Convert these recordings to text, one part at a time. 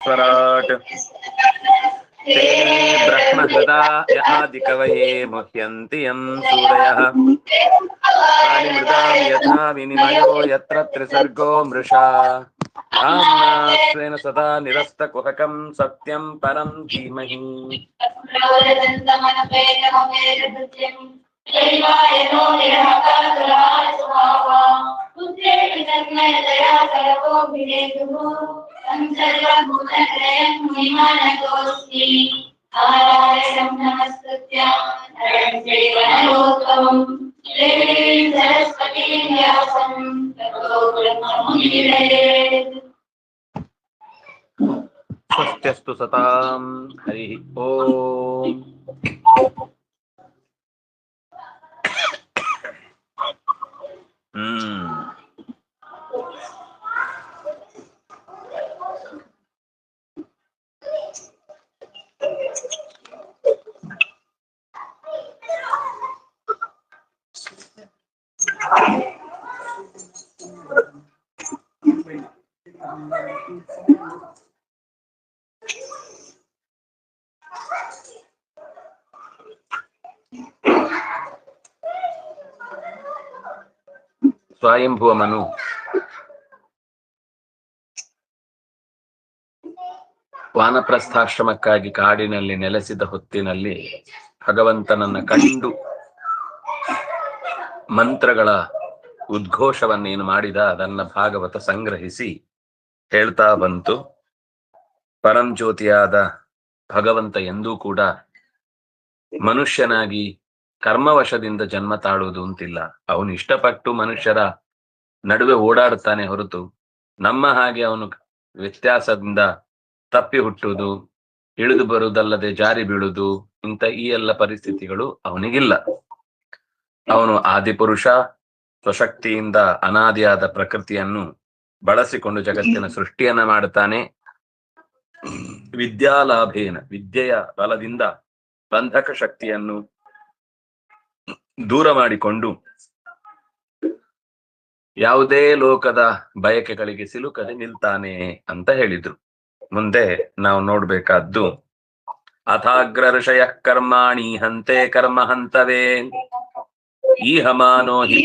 स्वराट तेने ब्रह्महृदाय आदिकवये मुह्यन्ति यं सूरयः तानि मृदां यथा विनिमयो यत्र त्रिसर्गो मृषा धाम्ना स्वेन सदा निरस्तकुहकं सत्यं परं धीमहि स्वस्त्यस्तु सतां हरिः ओम् ಸ್ವಯಂಭುವ ಮನು ವಾನಪ್ರಸ್ಥಾಶ್ರಮಕ್ಕಾಗಿ ಕಾಡಿನಲ್ಲಿ ನೆಲೆಸಿದ ಹೊತ್ತಿನಲ್ಲಿ ಭಗವಂತನನ್ನ ಕಂಡು ಮಂತ್ರಗಳ ಉದ್ಘೋಷವನ್ನೇನು ಮಾಡಿದ ಅದನ್ನ ಭಾಗವತ ಸಂಗ್ರಹಿಸಿ ಹೇಳ್ತಾ ಬಂತು. ಪರಂಜ್ಯೋತಿಯಾದ ಭಗವಂತ ಎಂದೂ ಕೂಡ ಮನುಷ್ಯನಾಗಿ ಕರ್ಮವಶದಿಂದ ಜನ್ಮ ತಾಳುವುದು ಅಂತಿಲ್ಲ. ಅವನು ಇಷ್ಟಪಟ್ಟು ಮನುಷ್ಯರ ನಡುವೆ ಓಡಾಡುತ್ತಾನೆ ಹೊರತು ನಮ್ಮ ಹಾಗೆ ಅವನು ವ್ಯತ್ಯಾಸದಿಂದ ತಪ್ಪಿ ಹುಟ್ಟುವುದು, ಇಳಿದು ಬರುವುದಲ್ಲದೆ ಜಾರಿ ಬೀಳುವುದು, ಇಂಥ ಈ ಎಲ್ಲ ಪರಿಸ್ಥಿತಿಗಳು ಅವನಿಗಿಲ್ಲ. ಅವನು ಆದಿಪುರುಷ, ಸ್ವಶಕ್ತಿಯಿಂದ ಅನಾದಿಯಾದ ಪ್ರಕೃತಿಯನ್ನು ಬಳಸಿಕೊಂಡು ಜಗತ್ತಿನ ಸೃಷ್ಟಿಯನ್ನ ಮಾಡುತ್ತಾನೆ. ವಿದ್ಯಾಲಾಭೇನ, ವಿದ್ಯೆಯ ಬಲದಿಂದ ಬಂಧಕ ಶಕ್ತಿಯನ್ನು ದೂರ ಮಾಡಿಕೊಂಡು ಯಾವುದೇ ಲೋಕದ ಬಯಕೆಗಳಿಗೆ ಸಿಲುಕದೆ ನಿಲ್ತಾನೆ ಅಂತ ಹೇಳಿದ್ರು. ಮುಂದೆ ನಾವು ನೋಡ್ಬೇಕಾದ್ದು ಅಥಾಗ್ರ ಋಷಯ ಕರ್ಮಾಣಿ ಹಂತೆ ಕರ್ಮ ಹಂತವೇ ಈಹಮಾನೋ ಹಿ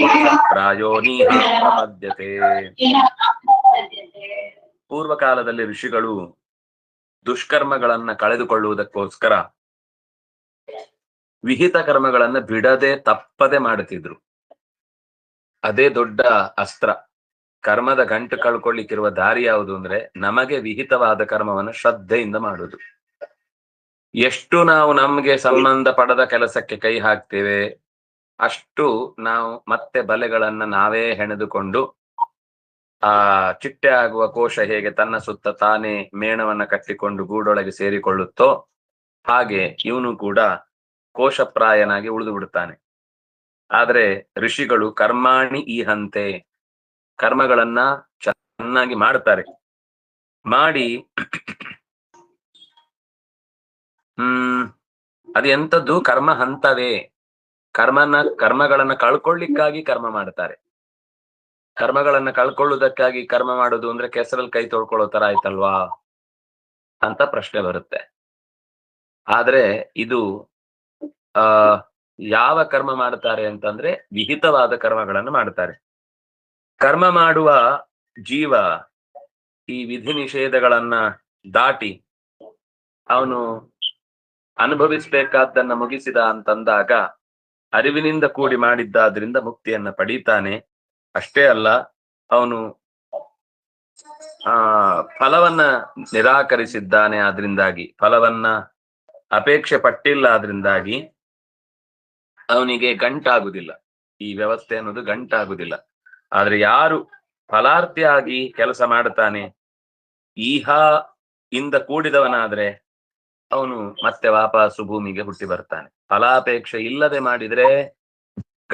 ಪ್ರಾಯೋ ನೀಹಮದ್ಯತೆ. ಪೂರ್ವಕಾಲದಲ್ಲಿ ಋಷಿಗಳು ದುಷ್ಕರ್ಮಗಳನ್ನ ಕಳೆದುಕೊಳ್ಳುವುದಕ್ಕೋಸ್ಕರ ವಿಹಿತ ಕರ್ಮಗಳನ್ನ ಬಿಡದೆ ತಪ್ಪದೆ ಮಾಡುತ್ತಿದ್ರು. ಅದೇ ದೊಡ್ಡ ಅಸ್ತ್ರ. ಕರ್ಮದ ಗಂಟು ಕಳ್ಕೊಳ್ಳಿಕ್ಕಿರುವ ದಾರಿ ಯಾವುದು ಅಂದ್ರೆ ನಮಗೆ ವಿಹಿತವಾದ ಕರ್ಮವನ್ನು ಶ್ರದ್ಧೆಯಿಂದ ಮಾಡುವುದು. ಎಷ್ಟು ನಾವು ನಮ್ಗೆ ಸಂಬಂಧ ಪಡದ ಕೆಲಸಕ್ಕೆ ಕೈ ಹಾಕ್ತೇವೆ ಅಷ್ಟು ನಾವು ಮತ್ತೆ ಬಲೆಗಳನ್ನ ನಾವೇ ಹೆಣೆದುಕೊಂಡು, ಆ ಚಿಟ್ಟೆ ಆಗುವ ಕೋಶ ಹೇಗೆ ತನ್ನ ಸುತ್ತ ತಾನೇ ಮೇಣವನ್ನ ಕಟ್ಟಿಕೊಂಡು ಗೂಡೊಳಗೆ ಸೇರಿಕೊಳ್ಳುತ್ತೋ ಹಾಗೆ ಇವನು ಕೂಡ ಕೋಶಪ್ರಾಯನಾಗಿ ಉಳಿದು ಬಿಡುತ್ತಾನೆ. ಆದ್ರೆ ಋಷಿಗಳು ಕರ್ಮಾಣಿ ಈ ಹಂತೆ, ಕರ್ಮಗಳನ್ನ ಚೆನ್ನಾಗಿ ಮಾಡ್ತಾರೆ. ಮಾಡಿ ಅದು ಎಂಥದ್ದು ಕರ್ಮ ಹಂತವೇ, ಕರ್ಮಗಳನ್ನ ಕಳ್ಕೊಳ್ಳಿಕ್ಕಾಗಿ ಕರ್ಮ ಮಾಡ್ತಾರೆ. ಕರ್ಮಗಳನ್ನ ಕಳ್ಕೊಳ್ಳುವುದಕ್ಕಾಗಿ ಕರ್ಮ ಮಾಡೋದು ಅಂದ್ರೆ ಕೆಸರಲ್ಲಿ ಕೈ ತೊಳ್ಕೊಳ್ಳೋ ತರ ಆಯ್ತಲ್ವಾ ಅಂತ ಪ್ರಶ್ನೆ ಬರುತ್ತೆ. ಆದ್ರೆ ಇದು ಯಾವ ಕರ್ಮ ಮಾಡ್ತಾರೆ ಅಂತಂದ್ರೆ ವಿಹಿತವಾದ ಕರ್ಮಗಳನ್ನು ಮಾಡ್ತಾರೆ. ಕರ್ಮ ಮಾಡುವ ಜೀವ ಈ ವಿಧಿ ನಿಷೇಧಗಳನ್ನ ದಾಟಿ ಅವನು ಅನುಭವಿಸ್ಬೇಕಾದ್ದನ್ನ ಮುಗಿಸಿದ ಅಂತಂದಾಗ ಅರಿವಿನಿಂದ ಕೂಡಿ ಮಾಡಿದ್ದಾದ್ರಿಂದ ಮುಕ್ತಿಯನ್ನ ಪಡೀತಾನೆ. ಅಷ್ಟೇ ಅಲ್ಲ, ಅವನು ಫಲವನ್ನ ನಿರಾಕರಿಸಿದ್ದಾನೆ, ಆದ್ರಿಂದಾಗಿ ಫಲವನ್ನ ಅಪೇಕ್ಷೆ ಪಟ್ಟಿಲ್ಲ, ಆದ್ರಿಂದಾಗಿ ಅವನಿಗೆ ಗಂಟಾಗುದಿಲ್ಲ. ಈ ವ್ಯವಸ್ಥೆ ಅನ್ನೋದು ಗಂಟಾಗುದಿಲ್ಲ. ಆದ್ರೆ ಯಾರು ಫಲಾರ್ಥಿಯಾಗಿ ಕೆಲಸ ಮಾಡ್ತಾನೆ, ಈಹ ಇಂದ ಕೂಡಿದವನಾದ್ರೆ ಅವನು ಮತ್ತೆ ವಾಪಸ್ಸು ಭೂಮಿಗೆ ಹುಟ್ಟಿ ಬರ್ತಾನೆ. ಫಲಾಪೇಕ್ಷೆ ಇಲ್ಲದೆ ಮಾಡಿದ್ರೆ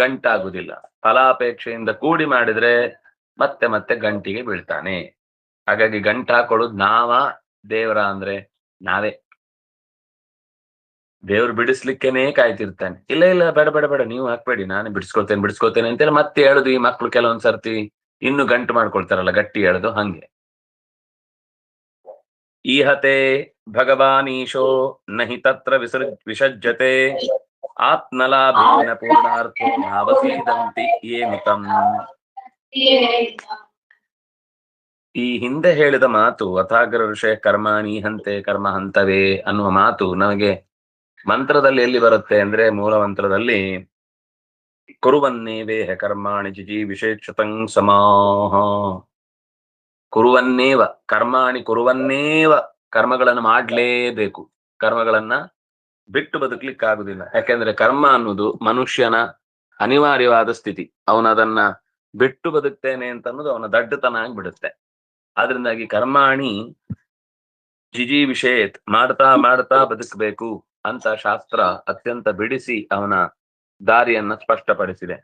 ಗಂಟಾಗುದಿಲ್ಲ, ಫಲಾಪೇಕ್ಷೆಯಿಂದ ಕೂಡಿ ಮಾಡಿದ್ರೆ ಮತ್ತೆ ಮತ್ತೆ ಗಂಟಿಗೆ ಬೀಳ್ತಾನೆ. ಹಾಗಾಗಿ ಗಂಟು ಹಾಕೊಳ್ಳೋದು ದೇವರ ಅಂದ್ರೆ ನಾವೇ. ದೇವ್ರು ಬಿಡಿಸ್ಲಿಕ್ಕೇನೆ ಕಾಯ್ತಿರ್ತಾನೆ. ಇಲ್ಲ ಇಲ್ಲ ಬೇಡ ಬೇಡ ಬೇಡ ನೀವು ಹಾಕ್ಬೇಡಿ, ನಾನು ಬಿಡಿಸ್ಕೊಳ್ತೇನೆ ಅಂತೇಳಿ ಮತ್ತೆ ಹೇಳುದು. ಈ ಮಕ್ಳು ಕೆಲವೊಂದ್ಸರ್ತಿ ಇನ್ನು ಗಂಟು ಮಾಡ್ಕೊಳ್ತಾರಲ್ಲ, ಗಟ್ಟಿ ಹೇಳುದು. ಹಂಗೆ ಈಹತೆ ಭಗವಾನೀಶೋ ನಹಿ ತತ್ರ ವಿಸಜ್ಜತೆ ಆತ್ಮಲಾಭೇನ ಪೂರ್ಣಾರ್ಥೋ ನಾವಸೀದಂತಿ ಏಮಿತಂ. ಈ ಹಿಂದೆ ಹೇಳಿದ ಮಾತು ಅಥಾಗ್ರ ಋಷೇ ಕರ್ಮಾಣಿ ಹಂತೆ ಕರ್ಮ ಹಂತವೇ ಅನ್ನುವ ಮಾತು ನಮಗೆ ಮಂತ್ರದಲ್ಲಿ ಎಲ್ಲಿ ಬರುತ್ತೆ ಅಂದ್ರೆ, ಮೂಲ ಮಂತ್ರದಲ್ಲಿ ಕುರುವನ್ನೇವೇಹ ಕರ್ಮಾಣಿ ಜಿಜೀವಿಷೇಕ್ಷತಂ ಸಮಾಹ. ಕುರುವನ್ನೇವ ಕರ್ಮಾಣಿ ಕುರುವನ್ನೇವ, ಕರ್ಮಗಳನ್ನು ಮಾಡ್ಲೇಬೇಕು, ಕರ್ಮಗಳನ್ನ ಬಿಟ್ಟು ಬದುಕಲಿಕ್ಕಾಗುದಿಲ್ಲ. ಯಾಕೆಂದ್ರೆ ಕರ್ಮ ಅನ್ನೋದು ಮನುಷ್ಯನ ಅನಿವಾರ್ಯವಾದ ಸ್ಥಿತಿ. ಅವನದನ್ನ ಬಿಟ್ಟು ಬದುಕ್ತೇನೆ ಅಂತ ಅನ್ನೋದು ಅವನ ದಡ್ಡತನ ಆಗ್ಬಿಡುತ್ತೆ. ಆದ್ರಿಂದಾಗಿ ಕರ್ಮಾಣಿ ಜಿಜೀವಿಷೇತ್, ಮಾಡ್ತಾ ಮಾಡ್ತಾ ಬದುಕಬೇಕು ಅಂತ ಶಾಸ್ತ್ರ ಅತ್ಯಂತ ಬಿಡಿಸಿ ಅವನ ದಾರಿಯನ್ನ ಸ್ಪಷ್ಟಪಡಿಸಿದೆ.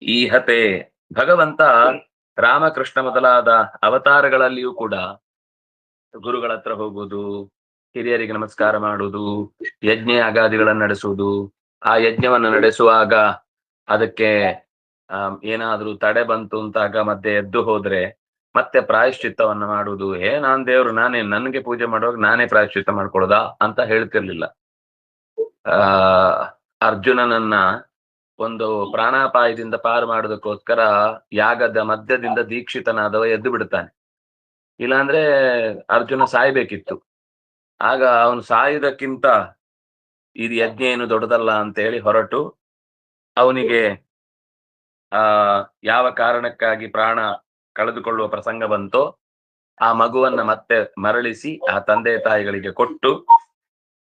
ಈಹತೆ ಭಗವಂತ ರಾಮಕೃಷ್ಣ ಮೊದಲಾದ ಅವತಾರಗಳಲ್ಲಿಯೂ ಕೂಡ ಗುರುಗಳ ಹತ್ರ ಹೋಗುವುದು, ಹಿರಿಯರಿಗೆ ನಮಸ್ಕಾರ ಮಾಡುವುದು, ಯಜ್ಞ ಯಾಗಾದಿಗಳನ್ನು ನಡೆಸುವುದು, ಆ ಯಜ್ಞವನ್ನು ನಡೆಸುವಾಗ ಅದಕ್ಕೆ ಏನಾದ್ರೂ ತಡೆ ಬಂತು ಅಂತಾಗ ಮಧ್ಯೆ ಎದ್ದು ಹೋದ್ರೆ ಮತ್ತೆ ಪ್ರಾಯಶ್ಚಿತ್ತವನ್ನ ಮಾಡುವುದು. ನಾನ್ ದೇವ್ರು, ನಾನೇ ನನ್ಗೆ ಪೂಜೆ ಮಾಡುವಾಗ ನಾನೇ ಪ್ರಾಯಶ್ಚಿತ್ತ ಮಾಡ್ಕೊಳ್ಳೋದಾ ಅಂತ ಹೇಳ್ತಿರ್ಲಿಲ್ಲ. ಅರ್ಜುನನನ್ನ ಒಂದು ಪ್ರಾಣಾಪಾಯದಿಂದ ಪಾರು ಮಾಡೋದಕ್ಕೋಸ್ಕರ ಯಾಗದ ಮಧ್ಯದಿಂದ ದೀಕ್ಷಿತನಾದವ ಎದ್ದು ಬಿಡ್ತಾನೆ. ಇಲ್ಲಾಂದ್ರೆ ಅರ್ಜುನ ಸಾಯ್ಬೇಕಿತ್ತು. ಆಗ ಅವನು ಸಾಯುವುದಕ್ಕಿಂತ ಇದು ಯಜ್ಞ ಏನು ದೊಡ್ಡದಲ್ಲ ಅಂತ ಹೇಳಿ ಹೊರಟು ಅವನಿಗೆ ಯಾವ ಕಾರಣಕ್ಕಾಗಿ ಪ್ರಾಣ ಕಳೆದುಕೊಳ್ಳುವ ಪ್ರಸಂಗ ಬಂತೋ ಆ ಮಗುವನ್ನ ಮತ್ತೆ ಮರಳಿಸಿ ಆ ತಂದೆ ತಾಯಿಗಳಿಗೆ ಕೊಟ್ಟು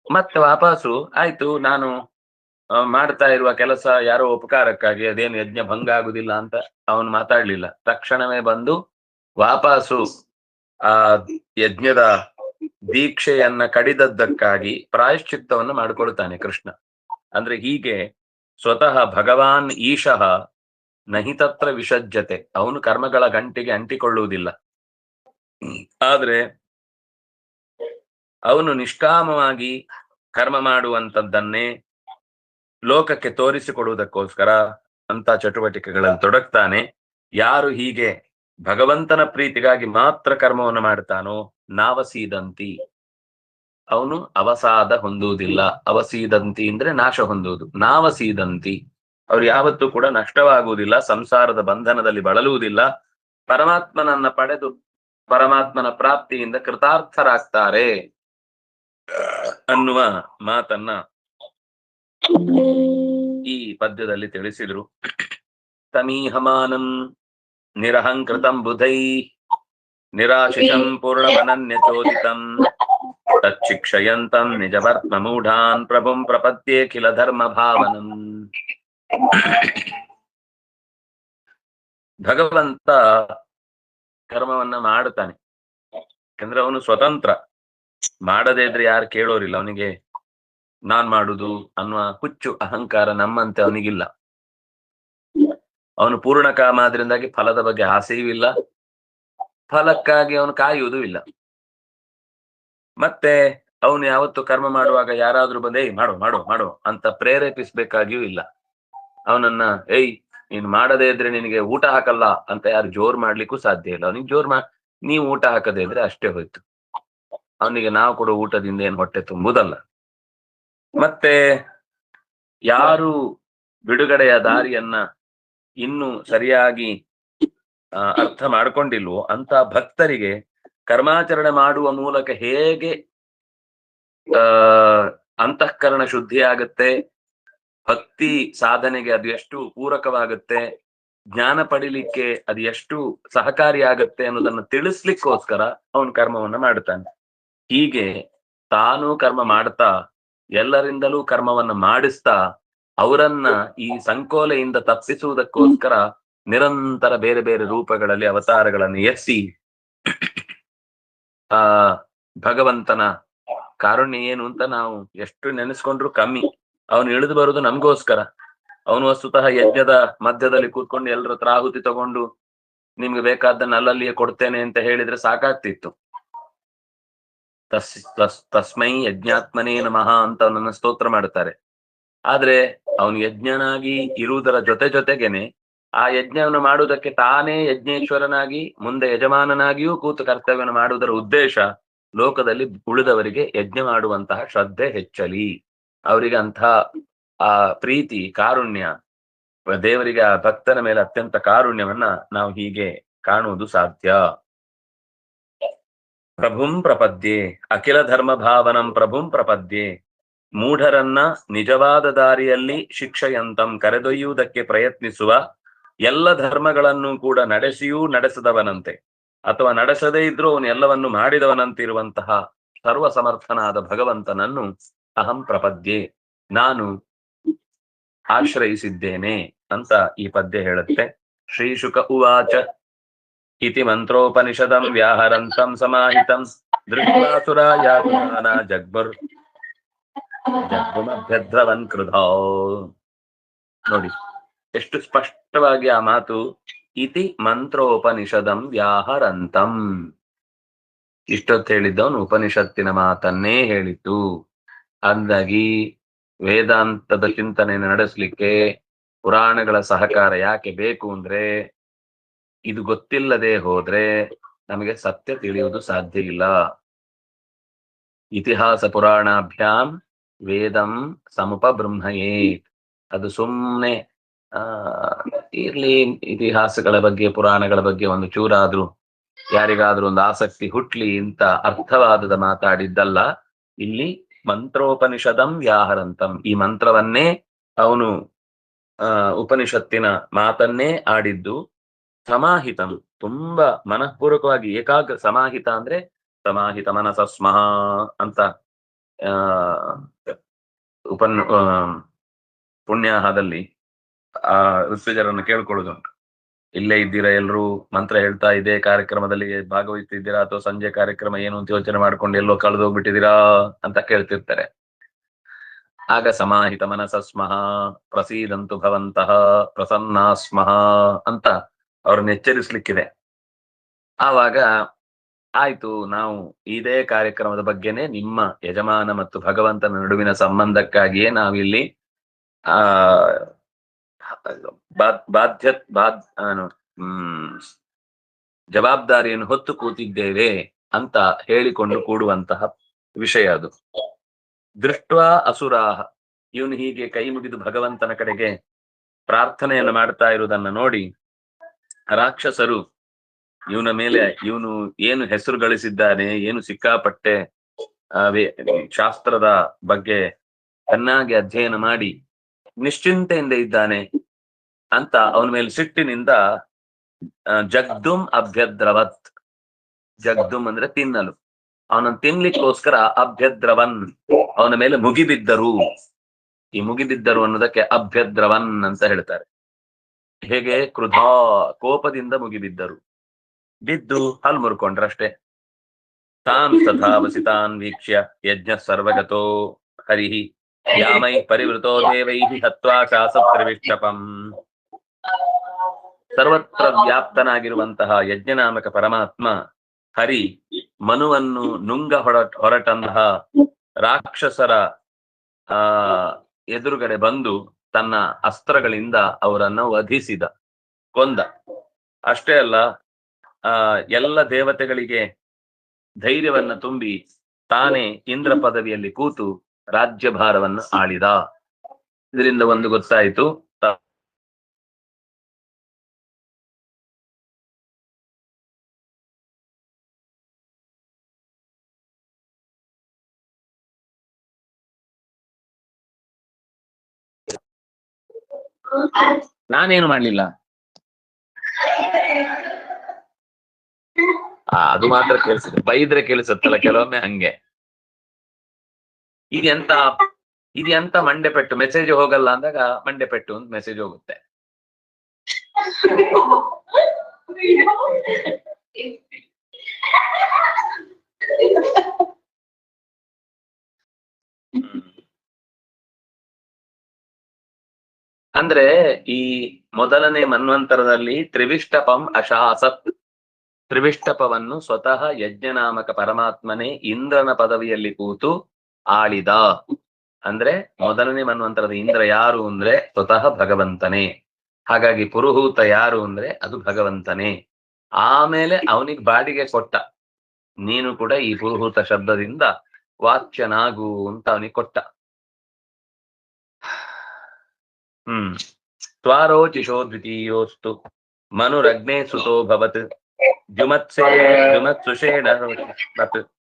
ಮತ್ತೆ ವಾಪಸ್ಸು ಆಯ್ತು, ನಾನು ಮಾಡ್ತಾ ಇರುವ ಕೆಲಸ ಯಾರೋ ಉಪಕಾರಕ್ಕಾಗಿ, ಅದೇನು ಯಜ್ಞ ಭಂಗ ಆಗುದಿಲ್ಲ ಅಂತ ಅವನು ಮಾತಾಡ್ಲಿಲ್ಲ. ತಕ್ಷಣವೇ ಬಂದು ವಾಪಸ್ಸು ಆ ಯಜ್ಞದ ದೀಕ್ಷೆಯನ್ನ ಕಡಿದದ್ದಕ್ಕಾಗಿ ಪ್ರಾಯಶ್ಚಿತ್ತವನ್ನು ಮಾಡಿಕೊಳ್ತಾನೆ ಕೃಷ್ಣ. ಅಂದ್ರೆ ಹೀಗೆ ಸ್ವತಃ ಭಗವಾನ್ ಈಶಃ ನಹಿ ತತ್ರ ವಿಸಜ್ಜತೆ, ಅವನು ಕರ್ಮಗಳ ಗಂಟಿಗೆ ಅಂಟಿಕೊಳ್ಳುವುದಿಲ್ಲ. ಆದ್ರೆ ಅವನು ನಿಷ್ಕಾಮವಾಗಿ ಕರ್ಮ ಮಾಡುವಂಥದ್ದನ್ನೇ ಲೋಕಕ್ಕೆ ತೋರಿಸಿಕೊಡುವುದಕ್ಕೋಸ್ಕರ ಅಂತ ಚಟುವಟಿಕೆಗಳನ್ನು ತೊಡಗ್ತಾನೆ. ಯಾರು ಹೀಗೆ ಭಗವಂತನ ಪ್ರೀತಿಗಾಗಿ ಮಾತ್ರ ಕರ್ಮವನ್ನು ಮಾಡ್ತಾನೋ ನಾವಸೀದಂತಿ, ಅವನು ಅವಸಾದ ಹೊಂದುವುದಿಲ್ಲ. ಅವಸೀದಂತಿ ಅಂದ್ರೆ ನಾಶ ಹೊಂದುವುದು. ನಾವಸೀದಂತಿ, ಅವ್ರು ಯಾವತ್ತೂ ಕೂಡ ನಷ್ಟವಾಗುವುದಿಲ್ಲ, ಸಂಸಾರದ ಬಂಧನದಲ್ಲಿ ಬಳಲುವುದಿಲ್ಲ, ಪರಮಾತ್ಮನನ್ನ ಪಡೆದು ಪರಮಾತ್ಮನ ಪ್ರಾಪ್ತಿಯಿಂದ ಕೃತಾರ್ಥರಾಗ್ತಾರೆ ಅನ್ನುವ ಮಾತನ್ನ ಈ ಪದ್ಯದಲ್ಲಿ ತಿಳಿಸಿದ್ರು. ತಮೀಹಮಾನಂ ನಿರಹಂಕೃತಂ ಬುಧೈ ನಿರಾಶಿಷಂ ಪೂರ್ಣಮನನ್ಯಚೋದಿತಂ ತಚ್ಚಿಕ್ಷಯಂತಂ ನಿಜವರ್ತ್ಮ ಮೂಢಾನ್ ಪ್ರಭುಂ ಪ್ರಪದ್ಯೇಖಿಲ ಧರ್ಮ ಭಾವನಂ. ಭಗವಂತ ಕರ್ಮವನ್ನ ಮಾಡುತ್ತಾನೆ ಯಾಕಂದ್ರೆ ಅವನು ಸ್ವತಂತ್ರ. ಮಾಡದೇ ಇದ್ರೆ ಯಾರು ಕೇಳೋರಿಲ್ಲ. ಅವನಿಗೆ ನಾನ್ ಮಾಡುದು ಅನ್ನುವ ಹುಚ್ಚು ಅಹಂಕಾರ ನಮ್ಮಂತೆ ಅವನಿಗಿಲ್ಲ. ಅವನು ಪೂರ್ಣ ಕಾಮ, ಆದ್ರಿಂದಾಗಿ ಫಲದ ಬಗ್ಗೆ ಆಸೆಯೂ ಇಲ್ಲ, ಫಲಕ್ಕಾಗಿ ಅವನು ಕಾಯುವುದೂ ಇಲ್ಲ. ಮತ್ತೆ ಅವನು ಯಾವತ್ತು ಕರ್ಮ ಮಾಡುವಾಗ ಯಾರಾದ್ರೂ ಬಂದೇ ಮಾಡೋ ಮಾಡೋ ಮಾಡೋ ಅಂತ ಪ್ರೇರೇಪಿಸ್ಬೇಕಾಗಿಯೂ ಇಲ್ಲ. ಅವನನ್ನ ನೀನ್ ಮಾಡದೇ ಇದ್ರೆ ನಿನಗೆ ಊಟ ಹಾಕಲ್ಲ ಅಂತ ಯಾರು ಜೋರ್ ಮಾಡ್ಲಿಕ್ಕೂ ಸಾಧ್ಯ ಇಲ್ಲ. ಅವನಿಗೆ ನೀವು ಊಟ ಹಾಕದೇ ಇದ್ರೆ ಅಷ್ಟೇ ಹೋಯ್ತು. ಅವನಿಗೆ ನಾವು ಕೊಡೋ ಊಟದಿಂದ ಏನು ಹೊಟ್ಟೆ ತುಂಬುದಲ್ಲ. ಮತ್ತೆ ಯಾರು ಬಿಡುಗಡೆಯ ದಾರಿಯನ್ನ ಇನ್ನು ಸರಿಯಾಗಿ ಅರ್ಥ ಮಾಡ್ಕೊಂಡಿಲ್ವೋ ಅಂತ ಭಕ್ತರಿಗೆ ಕರ್ಮಾಚರಣೆ ಮಾಡುವ ಮೂಲಕ ಹೇಗೆ ಅಂತಃಕರಣ ಶುದ್ಧಿ ಆಗುತ್ತೆ, ಭಕ್ತಿ ಸಾಧನೆಗೆ ಅದು ಎಷ್ಟು ಪೂರಕವಾಗುತ್ತೆ, ಜ್ಞಾನ ಪಡಿಲಿಕ್ಕೆ ಅದು ಎಷ್ಟು ಸಹಕಾರಿಯಾಗತ್ತೆ ಅನ್ನೋದನ್ನ ತಿಳಿಸ್ಲಿಕ್ಕೋಸ್ಕರ ಅವನು ಕರ್ಮವನ್ನ ಮಾಡ್ತಾನೆ. ಹೀಗೆ ತಾನು ಕರ್ಮ ಮಾಡ್ತಾ ಎಲ್ಲರಿಂದಲೂ ಕರ್ಮವನ್ನ ಮಾಡಿಸ್ತಾ ಅವರನ್ನ ಈ ಸಂಕೋಲೆಯಿಂದ ತಪ್ಪಿಸುವುದಕ್ಕೋಸ್ಕರ ನಿರಂತರ ಬೇರೆ ಬೇರೆ ರೂಪಗಳಲ್ಲಿ ಅವತಾರಗಳನ್ನು ಎತ್ತಿ ಭಗವಂತನ ಕಾರುಣ್ಯ ಏನು ಅಂತ ನಾವು ಎಷ್ಟು ನೆನೆಸ್ಕೊಂಡ್ರು ಕಮ್ಮಿ. ಅವನು ಇಳಿದು ಬರುದು ನಮ್ಗೋಸ್ಕರ. ಅವನು ವಸ್ತುತಃ ಯಜ್ಞದ ಮಧ್ಯದಲ್ಲಿ ಕೂತ್ಕೊಂಡು ಎಲ್ಲರ ಹತ್ರ ಆಹುತಿ ತಗೊಂಡು ನಿಮ್ಗೆ ಬೇಕಾದ್ದನ್ನ ಅಲ್ಲಲ್ಲಿಯೇ ಕೊಡ್ತೇನೆ ಅಂತ ಹೇಳಿದ್ರೆ ಸಾಕಾಗ್ತಿತ್ತು. ತಸ್ಮೈ ಯಜ್ಞಾತ್ಮನೇ ನಮಃ ಅಂತ ಅವನನ್ನ ಸ್ತೋತ್ರ ಮಾಡುತ್ತಾರೆ. ಆದ್ರೆ ಅವನು ಯಜ್ಞನಾಗಿ ಇರುವುದರ ಜೊತೆಗೇನೆ ಆ ಯಜ್ಞವನ್ನು ಮಾಡುವುದಕ್ಕೆ ತಾನೇ ಯಜ್ಞೇಶ್ವರನಾಗಿ ಮುಂದೆ ಯಜಮಾನನಾಗಿಯೂ ಕೂತು ಕರ್ತವ್ಯವನ್ನು ಮಾಡುವುದರ ಉದ್ದೇಶ ಲೋಕದಲ್ಲಿ ಉಳಿದವರಿಗೆ ಯಜ್ಞ ಮಾಡುವಂತಹ ಶ್ರದ್ಧೆ ಹೆಚ್ಚಲಿ, ಅವರಿಗೆ ಅಂಥ ಆ ಪ್ರೀತಿ ಕಾರುಣ್ಯ, ದೇವರಿಗೆ ಆ ಭಕ್ತನ ಮೇಲೆ ಅತ್ಯಂತ ಕಾರುಣ್ಯವನ್ನ ನಾವು ಹೀಗೆ ಕಾಣುವುದು ಸಾಧ್ಯ. ಪ್ರಭುಂ ಪ್ರಪದ್ಯೆ ಅಖಿಲ ಧರ್ಮ ಭಾವನಂ ಪ್ರಭುಂ ಪ್ರಪದ್ಯೆ, ಮೂಢರನ್ನ ನಿಜವಾದ ದಾರಿಯಲ್ಲಿ ಶಿಕ್ಷೆಯಂತಂ ಕರೆದೊಯ್ಯುವುದಕ್ಕೆ ಪ್ರಯತ್ನಿಸುವ, ಎಲ್ಲ ಧರ್ಮಗಳನ್ನು ಕೂಡ ನಡೆಸಿಯೂ ನಡೆಸದವನಂತೆ ಅಥವಾ ನಡೆಸದೇ ಇದ್ರೂ ಅವನು ಎಲ್ಲವನ್ನು ಮಾಡಿದವನಂತಿರುವಂತಹ ಸರ್ವ ಸಮರ್ಥನಾದ ಭಗವಂತನನ್ನು ಅಹಂ ಪ್ರಪದ್ಯೆ, ನಾನು ಆಶ್ರಯಿಸಿದ್ದೇನೆ ಅಂತ ಈ ಪದ್ಯ ಹೇಳುತ್ತೆ. ಶ್ರೀ ಶುಕ ಉವಾಚ ಇತಿ ಮಂತ್ರೋಪನಿಷದಂ ವ್ಯಾಹರಂತಂ ಸಮಾಹಿತಂ ದೃಷ್ಟ್ವಾಸುರಾ ಯಾತುಮಾನ ಜಗ್ಬುರ್ ಜಗ್ಗುಮಭ್ಯದ್ರವನ್ ಕೃಧೋ. ನೋಡಿ ಎಷ್ಟು ಸ್ಪಷ್ಟವಾಗಿ ಆ ಮಾತು, ಇತಿ ಮಂತ್ರೋಪನಿಷದಂ ವ್ಯಾಹರಂತಂ. ಇಷ್ಟೊತ್ತು ಹೇಳಿದ್ದವನು ಉಪನಿಷತ್ತಿನ ಮಾತನ್ನೇ ಹೇಳಿತು. ಅಂದಾಗಿ ವೇದಾಂತದ ಚಿಂತನೆಯನ್ನು ನಡೆಸಲಿಕ್ಕೆ ಪುರಾಣಗಳ ಸಹಕಾರ ಯಾಕೆ ಬೇಕು ಅಂದ್ರೆ, ಇದು ಗೊತ್ತಿಲ್ಲದೆ ಹೋದ್ರೆ ನಮಗೆ ಸತ್ಯ ತಿಳಿಯುವುದು ಸಾಧ್ಯ ಇಲ್ಲ. ಇತಿಹಾಸ ಪುರಾಣಾಭ್ಯಾಂ ವೇದಂ ಸಮುಪಬೃಂಹಯೇ. ಅದು ಸುಮ್ಮನೆ ಇರ್ಲಿ, ಇತಿಹಾಸಗಳ ಬಗ್ಗೆ ಪುರಾಣಗಳ ಬಗ್ಗೆ ಒಂದು ಚೂರಾದ್ರೂ ಯಾರಿಗಾದ್ರೂ ಒಂದು ಆಸಕ್ತಿ ಹುಟ್ಲಿ ಅಂತ ಅರ್ಥವಾದದ ಮಾತಾಡಿದ್ದಲ್ಲ. ಇಲ್ಲಿ ಮಂತ್ರೋಪನಿಷದಂ ವ್ಯಾಹರಂತಂ, ಈ ಮಂತ್ರವನ್ನೇ ಅವನು ಉಪನಿಷತ್ತಿನ ಮಾತನ್ನೇ ಆಡಿದ್ದು. ಸಮಾಹಿತಂ, ತುಂಬಾ ಮನಃಪೂರ್ವಕವಾಗಿ ಏಕಾಗ್ರ. ಸಮಾಹಿತ ಅಂದ್ರೆ ಸಮಾಹಿತ ಮನಸ ಸ್ಮಃ ಅಂತ ಪುಣ್ಯಾಹದಲ್ಲಿ ಆ ಋತ್ವಿಜರನ್ನು ಕೇಳ್ಕೊಳ್ಳುದುಂಟು. ಇಲ್ಲೇ ಇದ್ದೀರಾ ಎಲ್ರು, ಮಂತ್ರ ಹೇಳ್ತಾ ಇದೇ ಕಾರ್ಯಕ್ರಮದಲ್ಲಿ ಭಾಗವಹಿಸ್ತಿದ್ದೀರಾ ಅಥವಾ ಸಂಜೆ ಕಾರ್ಯಕ್ರಮ ಏನು ಅಂತ ಯೋಚನೆ ಮಾಡ್ಕೊಂಡು ಎಲ್ಲೋ ಕಳೆದೋಗ್ಬಿಟ್ಟಿದ್ದೀರಾ ಅಂತ ಕೇಳ್ತಿರ್ತಾರೆ. ಆಗ ಸಮಾಹಿತ ಮನಸ ಸ್ಮಃ ಪ್ರಸೀದಂತು ಭವಂತಹ ಪ್ರಸನ್ನಾ ಸ್ಮಃ ಅಂತ ಅವ್ರನ್ನ ಎಚ್ಚರಿಸ್ಲಿಕ್ಕಿದೆ. ಆವಾಗ ಆಯ್ತು, ನಾವು ಇದೇ ಕಾರ್ಯಕ್ರಮದ ಬಗ್ಗೆನೆ ನಿಮ್ಮ ಯಜಮಾನ ಮತ್ತು ಭಗವಂತನ ನಡುವಿನ ಸಂಬಂಧಕ್ಕಾಗಿಯೇ ನಾವಿಲ್ಲಿ ಜವಾಬ್ದಾರಿಯನ್ನು ಹೊತ್ತು ಕೂತಿದ್ದೇವೆ ಅಂತ ಹೇಳಿಕೊಂಡು ಕೂಡುವಂತಹ ವಿಷಯ ಅದು. ದೃಷ್ಟ್ವಾ ಅಸುರಾಹ, ಇವನು ಹೀಗೆ ಕೈ ಮುಗಿದು ಭಗವಂತನ ಕಡೆಗೆ ಪ್ರಾರ್ಥನೆಯನ್ನು ಮಾಡ್ತಾ ಇರುವುದನ್ನ ನೋಡಿ ರಾಕ್ಷಸರು ಇವನ ಮೇಲೆ, ಇವನು ಏನು ಹೆಸರು ಗಳಿಸಿದ್ದಾನೆ, ಏನು ಸಿಕ್ಕಾಪಟ್ಟೆ ಶಾಸ್ತ್ರದ ಬಗ್ಗೆ ಚೆನ್ನಾಗಿ ಅಧ್ಯಯನ ಮಾಡಿ ನಿಶ್ಚಿಂತೆಯಿಂದ ಇದ್ದಾನೆ ಅಂತ ಅವನ ಮೇಲೆ ಸಿಟ್ಟಿನಿಂದ ಜಗ್ದುಂ ಅಭ್ಯದ್ರವತ್, ಜಗ್ದುಂ ಅಂದ್ರೆ ತಿನ್ನಲು, ಅವನನ್ನು ತಿನ್ಲಿಕ್ಕೋಸ್ಕರ ಅಭ್ಯದ್ರವನ್, ಅವನ ಮೇಲೆ ಮುಗಿಬಿದ್ದರು. ಈ ಮುಗಿಬಿದ್ದರು ಅನ್ನೋದಕ್ಕೆ ಅಭ್ಯದ್ರವನ್ ಅಂತ ಹೇಳ್ತಾರೆ. ಹೇಗೆ ಕ್ರುಧಾ, ಕೋಪದಿಂದ ಮುಗಿಬಿದ್ದರು, ಬಿದ್ದು ಹಲ್ ಮುರ್ಕೊಂಡ್ರಷ್ಟೇ. ತಾನ್ ತಥಾ ವಸಿತಾನ್ ವೀಕ್ಷ್ಯ ಯಜ್ಞ ಸರ್ವಗತೋ ಹರಿಹಿ ಯಾಮೈ ಪರಿವೃತೋ ದೇವೈಹಿ ಹತ್ವಾ ಶಾಸತ್ರವಿಷ್ಟಪಂ. ಸರ್ವತ್ರ ವ್ಯಾಪ್ತನಾಗಿರುವಂತಹ ಯಜ್ಞನಾಮಕ ಪರಮಾತ್ಮ ಹರಿ ಮನುವನ್ನು ನುಂಗ ಹೊರಟಂತಹ ರಾಕ್ಷಸರ ಎದುರುಗಡೆ ಬಂದು ತನ್ನ ಅಸ್ತ್ರಗಳಿಂದ ಅವರನ್ನು ವಧಿಸಿದ, ಕೊಂದ. ಅಷ್ಟೇ ಅಲ್ಲ, ಎಲ್ಲ ದೇವತೆಗಳಿಗೆ ಧೈರ್ಯವನ್ನ ತುಂಬಿ ತಾನೇ ಇಂದ್ರ ಪದವಿಯಲ್ಲಿ ಕೂತು ರಾಜ್ಯಭಾರವನ್ನು ಆಳಿದ. ಇದರಿಂದ ಒಂದು ಗೊತ್ತಾಯಿತು, ನಾನೇನು ಮಾಡ್ಲಿಲ್ಲ. ಅದು ಮಾತ್ರ ಕೇಳಿಸುತ್ತೆ, ಬೈದ್ರೆ ಕೇಳಿಸುತ್ತಲ್ಲ ಕೆಲವೊಮ್ಮೆ ಹಂಗೆ. ಇದೆಂತ ಮಂಡೆ ಪೆಟ್ಟು, ಮೆಸೇಜ್ ಹೋಗಲ್ಲ ಅಂದಾಗ ಮಂಡೆ ಪೆಟ್ಟು ಅಂತ ಮೆಸೇಜ್ ಹೋಗುತ್ತೆ. ಅಂದ್ರೆ ಈ ಮೊದಲನೇ ಮನ್ವಂತರದಲ್ಲಿ ತ್ರಿವಿಷ್ಟಪಂ ಅಶಾಸತ್, ತ್ರಿವಿಷ್ಟಪವನ್ನು ಸ್ವತಃ ಯಜ್ಞನಾಮಕ ಪರಮಾತ್ಮನೇ ಇಂದ್ರನ ಪದವಿಯಲ್ಲಿ ಕೂತು ಆಳಿದ. ಅಂದ್ರೆ ಮೊದಲನೇ ಮನ್ವಂತರದ ಇಂದ್ರ ಯಾರು ಅಂದ್ರೆ ಸ್ವತಃ ಭಗವಂತನೇ. ಹಾಗಾಗಿ ಪುರುಹೂತ ಯಾರು ಅಂದ್ರೆ ಅದು ಭಗವಂತನೇ. ಆಮೇಲೆ ಅವನಿಗೆ ಬಾಡಿಗೆ ಕೊಟ್ಟ, ನೀನು ಕೂಡ ಈ ಪುರುಹೂತ ಶಬ್ದದಿಂದ ವಾಚ್ಯನಾಗು ಅಂತ ಅವನಿಗೆ ಕೊಟ್ಟ. ತ್ವಾರೋಚಿಷೋ ದ್ವಿತೀಯೋಸ್ತು ಮನುರಗ್ನೇ ಸುತೋ ಭವತ್ ಜುಮತ್ಸುಷೇಣ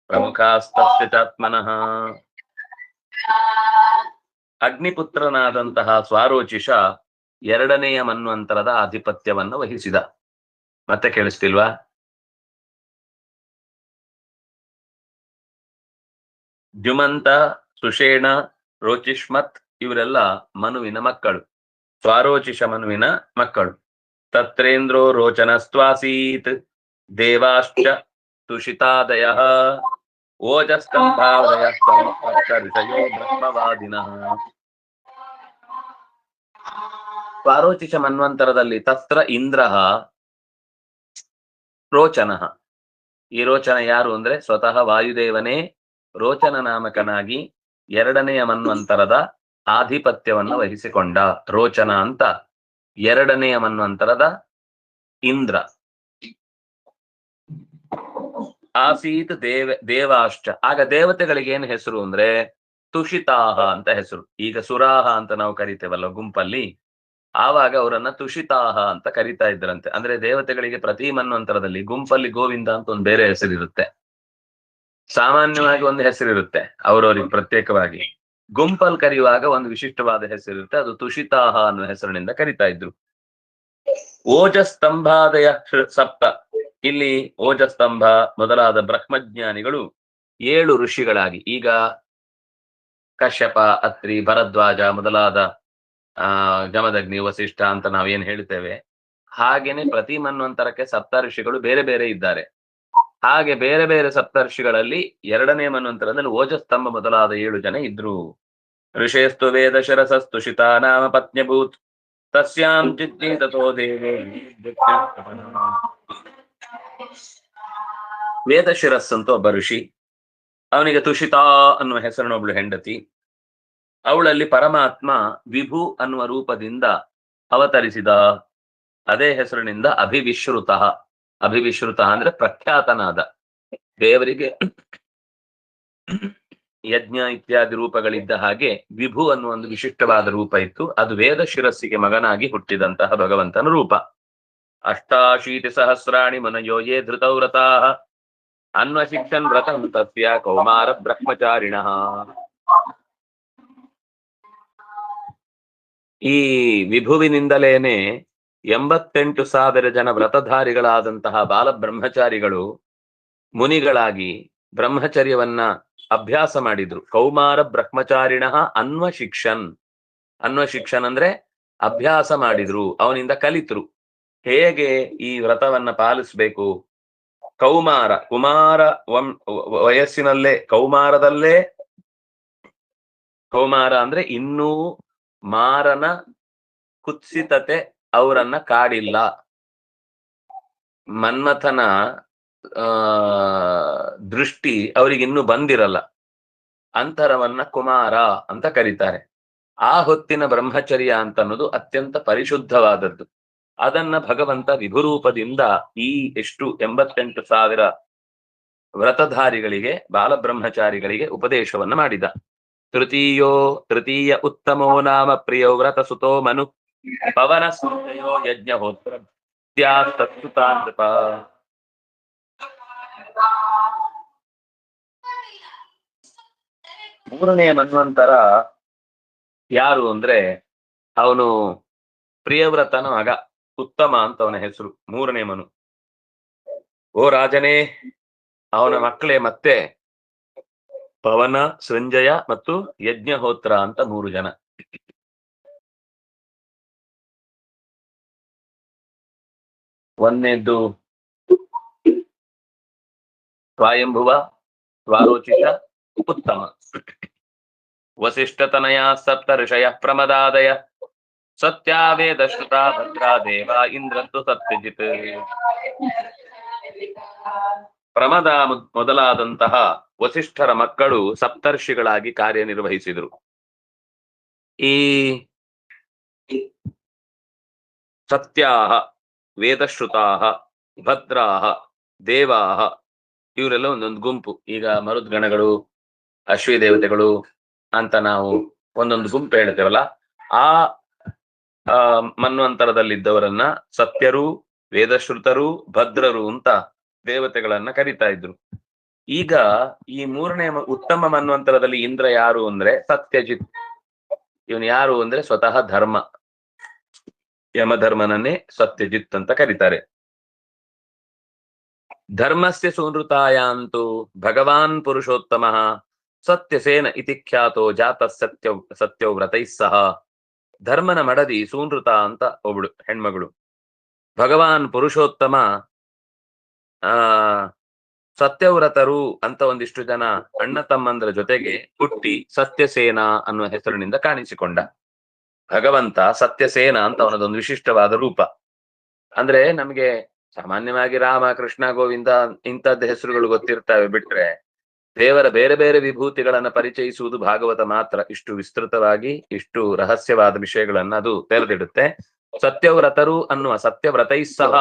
ಪ್ರಮುಖಾಸ್ತಸ್ಯ ಚಾತ್ಮನಃ. ಅಗ್ನಿಪುತ್ರನಾದಂತಹ ಸ್ವಾರೋಚಿಷ ಎರಡನೆಯ ಮನ್ವಂತರದ ಆಧಿಪತ್ಯವನ್ನು ವಹಿಸಿದ. ಮತ್ತೆ ಕೇಳಿಸ್ತಿಲ್ವಾ? ಜುಮಂತ, ಸುಷೇಣ, ರೋಚಿಷ್ಮತ್ ಇವರೆಲ್ಲ ಮನುವಿನ ಮಕ್ಕಳು, ಸ್ವಾರೋಚಿಷ ಮನುವಿನ ಮಕ್ಕಳು. ತತ್ರೇಂದ್ರೋ ರೋಚನಸ್ತ್ವಾಸೀತ್ ದೇವಾಶ್ಚ ತುಷಿತಾದಯ ಓಜಸ್ತಂಭಾದಯ ಋಷಯೋ ಬ್ರಹ್ಮವಾದಿನಃ. ಸ್ವಾರೋಚಿಷ ಮನ್ವಂತರದಲ್ಲಿ ತತ್ರ ಇಂದ್ರ ರೋಚನ. ಈ ರೋಚನ ಯಾರು ಅಂದ್ರೆ ಸ್ವತಃ ವಾಯುದೇವನೇ ರೋಚನ ನಾಮಕನಾಗಿ ಎರಡನೆಯ ಮನ್ವಂತರದ ಆಧಿಪತ್ಯವನ್ನು ವಹಿಸಿಕೊಂಡ ರೋಚನ ಅಂತ ಎರಡನೆಯ ಮನ್ವಂತರದ ಇಂದ್ರ. ಆಸೀತ್ ದೇವಾಶ್ಚ, ಆಗ ದೇವತೆಗಳಿಗೆ ಏನು ಹೆಸರು ಅಂದ್ರೆ ತುಷಿತಾಹ ಅಂತ ಹೆಸರು. ಈಗ ಸುರಾಹ ಅಂತ ನಾವು ಕರಿತೇವಲ್ಲ ಗುಂಪಲ್ಲಿ, ಆವಾಗ ಅವರನ್ನ ತುಷಿತಾಹ ಅಂತ ಕರಿತಾ ಇದ್ರಂತೆ. ಅಂದ್ರೆ ದೇವತೆಗಳಿಗೆ ಪ್ರತಿ ಮನ್ವಂತರದಲ್ಲಿ ಗುಂಪಲ್ಲಿ ಗೋವಿಂದ ಅಂತ ಒಂದು ಬೇರೆ ಹೆಸರಿರುತ್ತೆ, ಸಾಮಾನ್ಯವಾಗಿ ಒಂದು ಹೆಸರಿರುತ್ತೆ ಅವರವರಿಗೆ ಪ್ರತ್ಯೇಕವಾಗಿ. ಗುಂಪಲ್ಲಿ ಕರೆಯುವಾಗ ಒಂದು ವಿಶಿಷ್ಟವಾದ ಹೆಸರಿರುತ್ತೆ, ಅದು ತುಷಿತಾಹ ಅನ್ನೋ ಹೆಸರಿನಿಂದ ಕರಿತಾ ಇದ್ರು. ಓಜಸ್ತಂಭಾದಯ ಸಪ್ತ, ಇಲ್ಲಿ ಓಜಸ್ತಂಭ ಮೊದಲಾದ ಬ್ರಹ್ಮಜ್ಞಾನಿಗಳು 7 ಋಷಿಗಳಾಗಿ, ಈಗ ಕಶ್ಯಪ, ಅತ್ರಿ, ಭರದ್ವಾಜ ಮೊದಲಾದ ಜಮದಗ್ನಿ, ವಸಿಷ್ಠ ಅಂತ ನಾವೇನ್ ಹೇಳ್ತೇವೆ, ಹಾಗೇನೆ ಪ್ರತಿ ಮನ್ವಂತರಕ್ಕೆ ಸಪ್ತ ಋಷಿಗಳು ಬೇರೆ ಬೇರೆ ಇದ್ದಾರೆ. ಹಾಗೆ ಬೇರೆ ಬೇರೆ ಸಪ್ತರ್ಷಿಗಳಲ್ಲಿ ಎರಡನೇ ಮನ್ವಂತರದಲ್ಲಿ ಓಜಸ್ತಂಭ ಮೊದಲಾದ 7 ಜನ ಇದ್ರು. ಋಷೇಸ್ತು ವೇದ ಶಿರಸಸ್ತು ಶಿತಾ ನಾಮ ಪತ್ನ್ಯಭೂತ್ ತಸ್ಯಾಂ ಚಿತ್ತಿ ತಥೋ ದೇವೋ. ವೇದ ಶಿರಸ್ ಅಂತ ಒಬ್ಬ ಋಷಿ, ಅವನಿಗೆ ತುಷಿತಾ ಅನ್ನುವ ಹೆಸರಿನೊಬ್ಳು ಹೆಂಡತಿ. ಅವಳಲ್ಲಿ ಪರಮಾತ್ಮ ವಿಭು ಅನ್ನುವ ರೂಪದಿಂದ ಅವತರಿಸಿದ. ಅದೇ ಹೆಸರಿನಿಂದ ಅಭಿವಿಶ್ರುತ. ಅಭಿವಿಶ್ರುತ ಅಂದ್ರೆ ಪ್ರಖ್ಯಾತನಾದ. ದೇವರಿಗೆ ಯಜ್ಞ ಇತ್ಯಾದಿ ರೂಪಗಳಿದ್ದ ಹಾಗೆ ವಿಭು ಅನ್ನುವ ಒಂದು ವಿಶಿಷ್ಟವಾದ ರೂಪ ಇತ್ತು. ಅದು ವೇದ ಶಿರಸ್ಸಿಗೆ ಮಗನಾಗಿ ಹುಟ್ಟಿದಂತಹ ಭಗವಂತನ ರೂಪ. 88 ಸಹಸ್ರಾಣಿ ಮನಯೋ ಯೇ ಧೃತೌ ವ್ರತಾಃ ಅನ್ವಶಿಕ್ಷನ್ ವ್ರತಂ ತಸ್ಯ ಕೌಮಾರ ಬ್ರಹ್ಮಚಾರಿಣಃ. ಈ ವಿಭುವಿನಿಂದಲೇನೆ 88,000 ಜನ ವ್ರತಧಾರಿಗಳಾದಂತಹ ಬಾಲ ಬ್ರಹ್ಮಚಾರಿಗಳು ಮುನಿಗಳಾಗಿ ಬ್ರಹ್ಮಚರ್ಯವನ್ನ ಅಭ್ಯಾಸ ಮಾಡಿದ್ರು. ಕೌಮಾರ ಬ್ರಹ್ಮಚಾರಿಣಃ ಅನ್ವಶಿಕ್ಷನ್. ಅನ್ವಶಿಕ್ಷನ್ ಅಂದ್ರೆ ಅಭ್ಯಾಸ ಮಾಡಿದ್ರು, ಅವನಿಂದ ಕಲಿತರು ಹೇಗೆ ಈ ವ್ರತವನ್ನ ಪಾಲಿಸ್ಬೇಕು. ಕೌಮಾರ, ಕುಮಾರ ವಯಸ್ಸಿನಲ್ಲೇ, ಕೌಮಾರದಲ್ಲೇ, ಕೌಮಾರ ಅಂದ್ರೆ ಇನ್ನೂ ಮಾರನ ಕುತ್ಸಿತತೆ ಅವರನ್ನ ಕಾಡಿಲ್ಲ, ಮನ್ಮಥನ ದೃಷ್ಟಿ ಅವರಿಗಿನ್ನೂ ಬಂದಿರಲ್ಲ, ಅಂತರವನ್ನ ಕುಮಾರ ಅಂತ ಕರೀತಾರೆ. ಆ ಹೊತ್ತಿನ ಬ್ರಹ್ಮಚರ್ಯ ಅಂತ ಅನ್ನೋದು ಅತ್ಯಂತ ಪರಿಶುದ್ಧವಾದದ್ದು. ಅದನ್ನ ಭಗವಂತ ವಿಭುರೂಪದಿಂದ ಈ 88,000 ವ್ರತಧಾರಿಗಳಿಗೆ, ಬಾಲಬ್ರಹ್ಮಚಾರಿಗಳಿಗೆ ಉಪದೇಶವನ್ನ ಮಾಡಿದ. ತೃತೀಯ ಉತ್ತಮೋ ನಾಮ ಪ್ರಿಯೋ ವ್ರತ ಸುತೋ ಮನು ಪವನ ಸೂರ್ಯೋ ಯಜ್ಞಹೋತ್ರ ತತ್ಸುತಾನೃಪ. ಮೂರನೆಯ ಮನ್ವಂತರ ಯಾರು ಅಂದ್ರೆ ಅವನು ಪ್ರಿಯವ್ರತನ ಮಗ, ಉತ್ತಮ ಅಂತ ಅವನ ಹೆಸರು, ಮೂರನೇ ಮನು. ಓ ರಾಜನೇ, ಅವನ ಮಕ್ಕಳೇ ಮತ್ತೆ ಪವನ, ಸಂಜಯ ಮತ್ತು ಯಜ್ಞಹೋತ್ರ ಅಂತ 3 ಜನ. ಒಂದನೇದ್ದು ಸ್ವಯಂಭುವ, ಸ್ವಾರೋಚಿತ, ಉತ್ತಮ. ವಸಿಷ್ಠತನಯ ಸಪ್ತ ಋಷಯ ಪ್ರಮದಾದಯ ಸತ್ಯಾವೇದ ಶ್ರುತಾ ಭದ್ರಾ ದೇವ ಇಂದ್ರಂತು ಸತ್ಯಜಿತ್. ಪ್ರಮದ ಮೊದಲಾದಂತಹ ವಸಿಷ್ಠರ ಮಕ್ಕಳು ಸಪ್ತರ್ಷಿಗಳಾಗಿ ಕಾರ್ಯನಿರ್ವಹಿಸಿದರು. ಈ ಸತ್ಯಾಹ, ವೇದಶ್ರುತಾಹ, ಭದ್ರಾಹ, ದೇವಾಹ, ಇವರೆಲ್ಲ ಒಂದೊಂದು ಗುಂಪು. ಈಗ ಮರುದ್ಗಣಗಳು, ಅಶ್ವಿ ದೇವತೆಗಳು ಅಂತ ನಾವು ಒಂದೊಂದು ಗುಂಪು ಹೇಳ್ತೇವಲ್ಲ, ಆ ಮನ್ವಂತರದಲ್ಲಿದ್ದವರನ್ನ ಸತ್ಯರು, ವೇದಶ್ರುತರು, ಭದ್ರರು ಅಂತ ದೇವತೆಗಳನ್ನ ಕರಿತಾ ಇದ್ರು. ಈಗ ಈ ಮೂರನೇ ಉತ್ತಮ ಮನ್ವಂತರದಲ್ಲಿ ಇಂದ್ರ ಯಾರು ಅಂದ್ರೆ ಸತ್ಯಜಿತ್. ಇವನು ಯಾರು ಅಂದ್ರೆ ಸ್ವತಃ ಧರ್ಮ, ಯಮಧರ್ಮನನ್ನೇ ಸತ್ಯಜಿತ್ ಅಂತ ಕರೀತಾರೆ. ಧರ್ಮಸ್ಯ ಸೂನೃತಾಯಾಂತು ಭಗವಾನ್ ಪುರುಷೋತ್ತಮ ಸತ್ಯಸೇನ ಇತಿ ಖ್ಯಾತೋ ಜಾತ ಸತ್ಯೋ ವ್ರತೈ ಸಹ. ಧರ್ಮನ ಮಡದಿ ಸೂನೃತ ಅಂತ ಒಬ್ಳು ಹೆಣ್ಮಗಳು. ಭಗವಾನ್ ಪುರುಷೋತ್ತಮ ಆ ಸತ್ಯವ್ರತರು ಅಂತ ಒಂದಿಷ್ಟು ಜನ ಅಣ್ಣ ತಮ್ಮಂದ್ರ ಜೊತೆಗೆ ಹುಟ್ಟಿ ಸತ್ಯಸೇನ ಅನ್ನುವ ಹೆಸರಿನಿಂದ ಕಾಣಿಸಿಕೊಂಡ. ಭಗವಂತ ಸತ್ಯಸೇನ ಅಂತ ಅವನದೊಂದು ವಿಶಿಷ್ಟವಾದ ರೂಪ. ಅಂದ್ರೆ ನಮ್ಗೆ ಸಾಮಾನ್ಯವಾಗಿ ರಾಮ, ಕೃಷ್ಣ, ಗೋವಿಂದ ಇಂಥದ್ದು ಹೆಸರುಗಳು ಗೊತ್ತಿರ್ತವೆ ಬಿಟ್ರೆ ದೇವರ ಬೇರೆ ಬೇರೆ ವಿಭೂತಿಗಳನ್ನ ಪರಿಚಯಿಸುವುದು ಭಾಗವತ ಮಾತ್ರ. ಇಷ್ಟು ವಿಸ್ತೃತವಾಗಿ, ಇಷ್ಟು ರಹಸ್ಯವಾದ ವಿಷಯಗಳನ್ನ ಅದು ತೆರೆದಿಡುತ್ತೆ. ಸತ್ಯವ್ರತರು ಅನ್ನುವ ಸತ್ಯವ್ರತೈ ಸಹ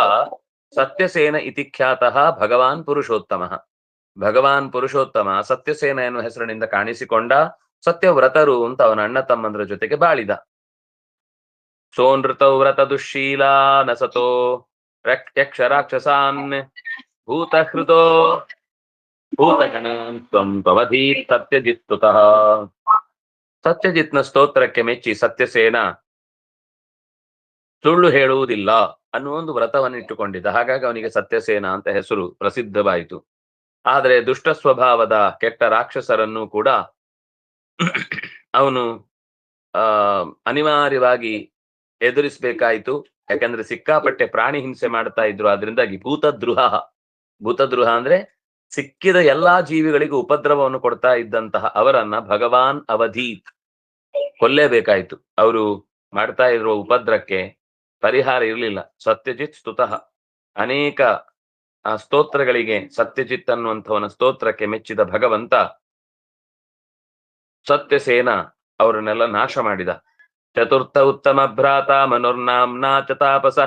ಸತ್ಯಸೇನ ಇತಿ ಖ್ಯಾತಃ ಭಗವಾನ್ ಪುರುಷೋತ್ತಮ. ಭಗವಾನ್ ಪುರುಷೋತ್ತಮ ಸತ್ಯಸೇನ ಎನ್ನುವ ಹೆಸರಿನಿಂದ ಕಾಣಿಸಿಕೊಂಡ. ಸತ್ಯವ್ರತರು ಅಂತ ಅವನ ಅಣ್ಣ ತಮ್ಮಂದ್ರ ಜೊತೆಗೆ ಬಾಳಿದ. ಸೋನೃತೌ ವ್ರತ ದುಶ್ಶೀಲಾ ನಸತೋ ಯಕ್ಷ ರಾಕ್ಷಸಾನ್ ಭೂತಹೃದೋ ಭೂತಗಣಾನ್ ತ್ವಂ ಪವಧೀತ್ ಸತ್ಯಜಿತ್ತುತಃ. ಸತ್ಯಜಿತ್ನ ಸ್ತೋತ್ರಕ್ಕೆ ಮೆಚ್ಚಿ ಸತ್ಯಸೇನ ಸುಳ್ಳು ಹೇಳುವುದಿಲ್ಲ ಅನ್ನುವ ಒಂದು ವ್ರತವನ್ನು ಇಟ್ಟುಕೊಂಡಿದ್ದ. ಹಾಗಾಗಿ ಅವನಿಗೆ ಸತ್ಯಸೇನ ಅಂತ ಹೆಸರು ಪ್ರಸಿದ್ಧವಾಯಿತು. ಆದರೆ ದುಷ್ಟ ಸ್ವಭಾವದ ಕೆಟ್ಟ ರಾಕ್ಷಸರನ್ನು ಕೂಡ ಅವನು ಅನಿವಾರ್ಯವಾಗಿ ಎದುರಿಸಬೇಕಾಯಿತು. ಯಾಕಂದ್ರೆ ಸಿಕ್ಕಾಪಟ್ಟೆ ಪ್ರಾಣಿ ಹಿಂಸೆ ಮಾಡ್ತಾ ಇದ್ರು. ಅದರಿಂದಾಗಿ ಭೂತದ್ರುಹ, ಭೂತದ್ರುಹ ಅಂದ್ರೆ ಸಿಕ್ಕಿದ ಎಲ್ಲಾ ಜೀವಿಗಳಿಗೂ ಉಪದ್ರವವನ್ನು ಕೊಡ್ತಾ ಇದ್ದಂತಹ ಅವರನ್ನ ಭಗವಾನ್ ಅವಧೀತ್, ಕೊಲ್ಲೇಬೇಕಾಯ್ತು. ಅವರು ಮಾಡ್ತಾ ಇರುವ ಉಪದ್ರಕ್ಕೆ ಪರಿಹಾರ ಇರಲಿಲ್ಲ. ಸತ್ಯಜಿತ್ ಸ್ತುತಃ, ಅನೇಕ ಸ್ತೋತ್ರಗಳಿಗೆ ಸತ್ಯಜಿತ್ ಅನ್ನುವಂಥವನ ಸ್ತೋತ್ರಕ್ಕೆ ಮೆಚ್ಚಿದ ಭಗವಂತ ಸತ್ಯಸೇನ ಅವರನ್ನೆಲ್ಲ ನಾಶ ಮಾಡಿದ. ಚತುರ್ಥ ಉತ್ತಮ ಭ್ರಾತ ಮನುರ್ನಾಮ್ನಾ ಚ ತಾಪಸ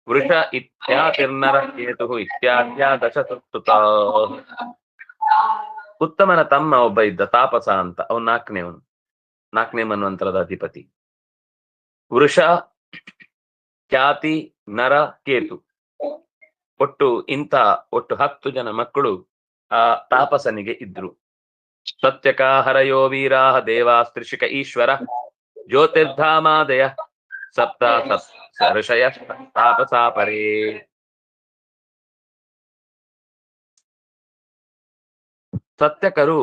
ವೃಷ ಇತ್ಯಾತಿರ್ನರ ಕೇತು ಇತ್ಯಾದ್ಯ ದಶಸುತ. ಉತ್ತಮನ ತಮ್ಮ ಒಬ್ಬ ಇದ್ದ ತಾಪಸ ಅಂತ, ಅವನ್ ನಾಲ್ಕನೇ ಮನ್ವಂತರದ ಅಧಿಪತಿ. ವೃಷ, ಖ್ಯಾತಿ, ನರ, ಕೇತು, ಒಟ್ಟು 10 ಜನ ಮಕ್ಕಳು ಆ ತಾಪಸನಿಗೆ ಇದ್ರು. ಸತ್ಯಕ ಹರಯೋ ವೀರಾಹ ದೇವಾಸ್ತ್ರಿಷಿಕ ಈಶ್ವರ ಜ್ಯೋತಿರ್ಧಾಮಾದಯ ಸಪ್ತ ಋಷಯ ತಾಪಸಾ ಪರೇ. ಸತ್ಯಕರು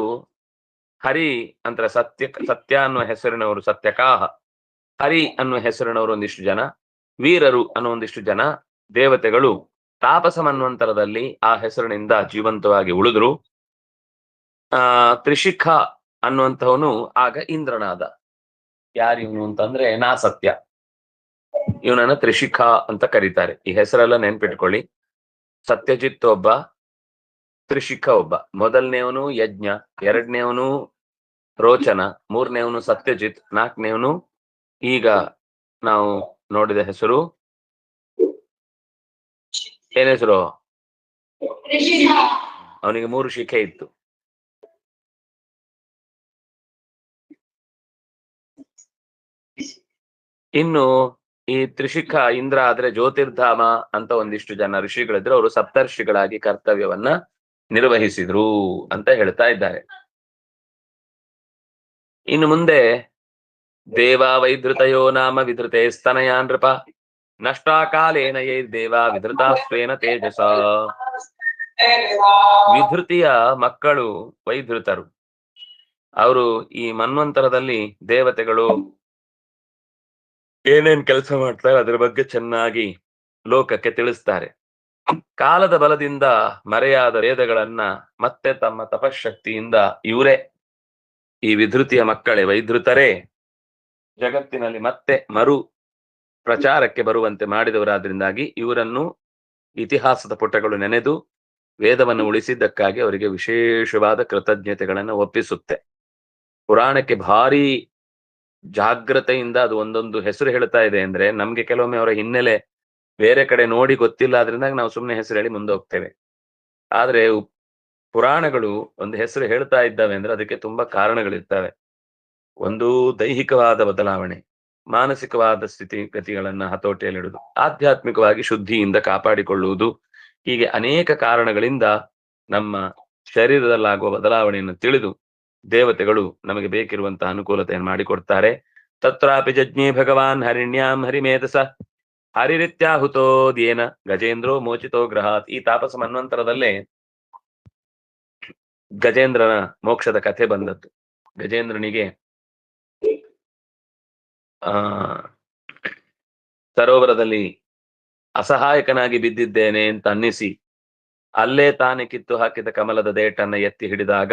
ಹರಿ ಅಂತ ಸತ್ಯ ಅನ್ನುವ ಹೆಸರಿನವರು ಸತ್ಯಕಾಹ, ಹರಿ ಅನ್ನುವ ಹೆಸರಿನವರು ಒಂದಿಷ್ಟು ಜನ, ವೀರರು ಅನ್ನೋ ಒಂದಿಷ್ಟು ಜನ ದೇವತೆಗಳು ತಾಪಸ ಮನ್ವಂತರದಲ್ಲಿ ಆ ಹೆಸರಿನಿಂದ ಜೀವಂತವಾಗಿ ಉಳಿದ್ರು. ತ್ರಿಶಿಖ ಅನ್ನುವಂಥವನು ಆಗ ಇಂದ್ರನಾದ. ಯಾರಿವನು ಅಂತಂದ್ರೆ ನಾ ಸತ್ಯ, ಇವನನ್ನ ತ್ರಿಶಿಖ ಅಂತ ಕರೀತಾರೆ. ಈ ಹೆಸರೆಲ್ಲ ನೆನ್ಪಿಟ್ಕೊಳ್ಳಿ. ಸತ್ಯಜಿತ್ ಒಬ್ಬ, ತ್ರಿಶಿಖ ಒಬ್ಬ. ಮೊದಲನೇವನು ಯಜ್ಞ, ಎರಡನೇವನು ರೋಚನ, ಮೂರನೇವನು ಸತ್ಯಜಿತ್, ನಾಲ್ಕನೇವನು ಈಗ ನಾವು ನೋಡಿದ ಹೆಸರು ಏನ್ ಹೆಸರು? ಅವನಿಗೆ 3 ಶಿಖೆ ಇತ್ತು. ಇನ್ನು ಈ ತ್ರಿಶಿಖ ಇಂದ್ರ ಆದ್ರೆ ಜ್ಯೋತಿರ್ಧಾಮ ಅಂತ ಒಂದಿಷ್ಟು ಜನ ಋಷಿಗಳಿದ್ರು. ಅವರು ಸಪ್ತರ್ಷಿಗಳಾಗಿ ಕರ್ತವ್ಯವನ್ನ ನಿರ್ವಹಿಸಿದ್ರು ಅಂತ ಹೇಳ್ತಾ ಇದ್ದಾರೆ. ಇನ್ನು ಮುಂದೆ ದೇವಾ ವೈಧೃತಯೋ ನಾಮ ವಿಧೃತೆ ಸ್ತನಯಾ ನೃಪ ನಷ್ಟಾಕಾಲೇನ ಯೈ ದೇವಾ ವಿಧೃತಾಸ್ವೇನ ತೇಜಸ. ವಿಧೃತಿಯ ಮಕ್ಕಳು ವೈಧೃತರು. ಅವರು ಈ ಮನ್ವಂತರದಲ್ಲಿ ದೇವತೆಗಳು ಏನೇನ್ ಕೆಲಸ ಮಾಡ್ತಾರೆ ಅದ್ರ ಬಗ್ಗೆ ಚೆನ್ನಾಗಿ ಲೋಕಕ್ಕೆ ತಿಳಿಸ್ತಾರೆ. ಕಾಲದ ಬಲದಿಂದ ಮರೆಯಾದ ವೇದಗಳನ್ನ ಮತ್ತೆ ತಮ್ಮ ತಪಶಕ್ತಿಯಿಂದ ಇವರೇ, ಈ ವಿಧೃತಿಯ ಮಕ್ಕಳೇ ವೈಧೃತರೇ ಜಗತ್ತಿನಲ್ಲಿ ಮತ್ತೆ ಮರು ಪ್ರಚಾರಕ್ಕೆ ಬರುವಂತೆ ಮಾಡಿದವರಾದ್ರಿಂದಾಗಿ ಇವರನ್ನು ಇತಿಹಾಸದ ಪುಟಗಳು ನೆನೆದು ವೇದವನ್ನು ಉಳಿಸಿದ್ದಕ್ಕಾಗಿ ಅವರಿಗೆ ವಿಶೇಷವಾದ ಕೃತಜ್ಞತೆಗಳನ್ನು ಒಪ್ಪಿಸುತ್ತೆ. ಪುರಾಣಕ್ಕೆ ಭಾರಿ ಜಾಗ್ರತೆಯಿಂದ ಅದು ಒಂದೊಂದು ಹೆಸರು ಹೇಳ್ತಾ ಇದೆ ಅಂದ್ರೆ ನಮ್ಗೆ ಕೆಲವೊಮ್ಮೆ ಅವರ ಹಿನ್ನೆಲೆ ಬೇರೆ ಕಡೆ ನೋಡಿ ಗೊತ್ತಿಲ್ಲ ಆದ್ರಿಂದ ನಾವು ಸುಮ್ಮನೆ ಹೆಸರು ಹೇಳಿ ಮುಂದೆ ಹೋಗ್ತೇವೆ. ಆದ್ರೆ ಪುರಾಣಗಳು ಒಂದು ಹೆಸರು ಹೇಳ್ತಾ ಇದ್ದಾವೆ ಅಂದ್ರೆ ಅದಕ್ಕೆ ತುಂಬಾ ಕಾರಣಗಳಿರ್ತವೆ. ಒಂದು ದೈಹಿಕವಾದ ಬದಲಾವಣೆ, ಮಾನಸಿಕವಾದ ಸ್ಥಿತಿಗತಿಗಳನ್ನ ಹತೋಟಿಯಲ್ಲಿಡುವುದು, ಆಧ್ಯಾತ್ಮಿಕವಾಗಿ ಶುದ್ಧಿಯಿಂದ ಕಾಪಾಡಿಕೊಳ್ಳುವುದು, ಹೀಗೆ ಅನೇಕ ಕಾರಣಗಳಿಂದ ನಮ್ಮ ಶರೀರದಲ್ಲಾಗುವ ಬದಲಾವಣೆಯನ್ನು ತಿಳಿದು ದೇವತೆಗಳು ನಮಗೆ ಬೇಕಿರುವಂತಹ ಅನುಕೂಲತೆಯನ್ನು ಮಾಡಿಕೊಡ್ತಾರೆ. ತತ್ರಾಪಿ ಜಜ್ಞೆ ಭಗವಾನ್ ಹರಿಣ್ಯಾಂ ಹರಿಮೇಧಸ ಹರಿರಿತ್ಯಾಹುತೋದ್ಯೇನ ಗಜೇಂದ್ರೋ ಮೋಚಿತೋ ಗ್ರಹಾತ್. ಈ ತಾಪಸ ಮನ್ವಂತರದಲ್ಲೇ ಗಜೇಂದ್ರನ ಮೋಕ್ಷದ ಕಥೆ ಬಂದದ್ದು. ಗಜೇಂದ್ರನಿಗೆ ಆ ಸರೋವರದಲ್ಲಿ ಅಸಹಾಯಕನಾಗಿ ಬಿದ್ದಿದ್ದೇನೆ ಅಂತ ಅನ್ನಿಸಿ ಅಲ್ಲೇ ತಾನೇ ಕಿತ್ತು ಹಾಕಿದ ಕಮಲದ ದೇಟನ್ನ ಎತ್ತಿ ಹಿಡಿದಾಗ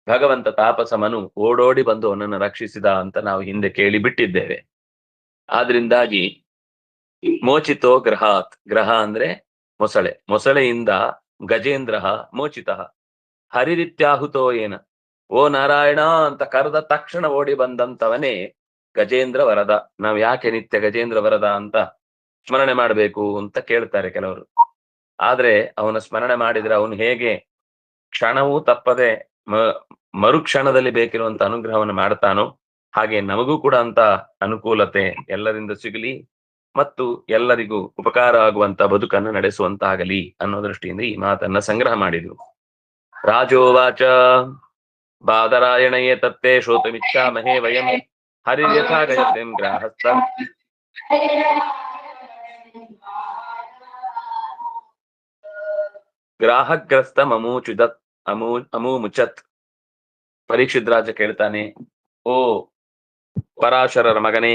ಭಗವಂತ ತಾಪಸ ಮನು ಓಡೋಡಿ ಬಂದು ಅವನನ್ನು ರಕ್ಷಿಸಿದ ಅಂತ ನಾವು ಹಿಂದೆ ಕೇಳಿ ಬಿಟ್ಟಿದ್ದೇವೆ. ಆದ್ರಿಂದಾಗಿ ಮೋಚಿತೋ ಗ್ರಹಾತ್, ಗ್ರಹ ಅಂದ್ರೆ ಮೊಸಳೆ, ಮೊಸಳೆಯಿಂದ ಗಜೇಂದ್ರ ಮೋಚಿತ ಹರಿರಿತ್ಯಾಹುತೋ ಏನ, ಓ ನಾರಾಯಣ ಅಂತ ಕರೆದ ತಕ್ಷಣ ಓಡಿ ಬಂದಂತವನೇ ಗಜೇಂದ್ರ ವರದ. ನಾವ್ ಯಾಕೆ ನಿತ್ಯ ಗಜೇಂದ್ರ ವರದ ಅಂತ ಸ್ಮರಣೆ ಮಾಡಬೇಕು ಅಂತ ಕೇಳ್ತಾರೆ ಕೆಲವರು. ಆದ್ರೆ ಅವನ ಸ್ಮರಣೆ ಮಾಡಿದ್ರೆ ಅವನು ಹೇಗೆ ಕ್ಷಣವೂ ತಪ್ಪದೆ ಮರುಕ್ಷಣದಲ್ಲಿ ಬೇಕಿರುವಂತ ಅನುಗ್ರಹವನ್ನು ಮಾಡ್ತಾನೋ ಹಾಗೆ ನಮಗೂ ಕೂಡ ಅಂತ ಅನುಕೂಲತೆ ಎಲ್ಲರಿಂದ ಸಿಗಲಿ ಮತ್ತು ಎಲ್ಲರಿಗೂ ಉಪಕಾರ ಆಗುವಂತ ಬದುಕನ್ನು ನಡೆಸುವಂತಾಗಲಿ ಅನ್ನೋ ದೃಷ್ಟಿಯಿಂದ ಈ ಮಾತನ್ನ ಸಂಗ್ರಹ ಮಾಡಿದ್ರು. ರಾಜೋವಾಚ ಬಾದರಾಯಣಯೇ ತತ್ತೇ ಶ್ರೋತುಮಿಚ್ಛಾಮಹೇ ವಯಂ ಹರಿರ್ಯಥಾ ಗಜತೆಂ ಗ್ರಾಹಸ್ಥ ಗ್ರಾಹಗ್ರಸ್ತ ಮಮೂಚುದತ್ ಅಮೂಮುಚತ್. ಪರೀಕ್ಷಿತ್ ರಾಜ ಕೇಳ್ತಾನೆ, ಓ ಪರಾಶರರ ಮಗನೇ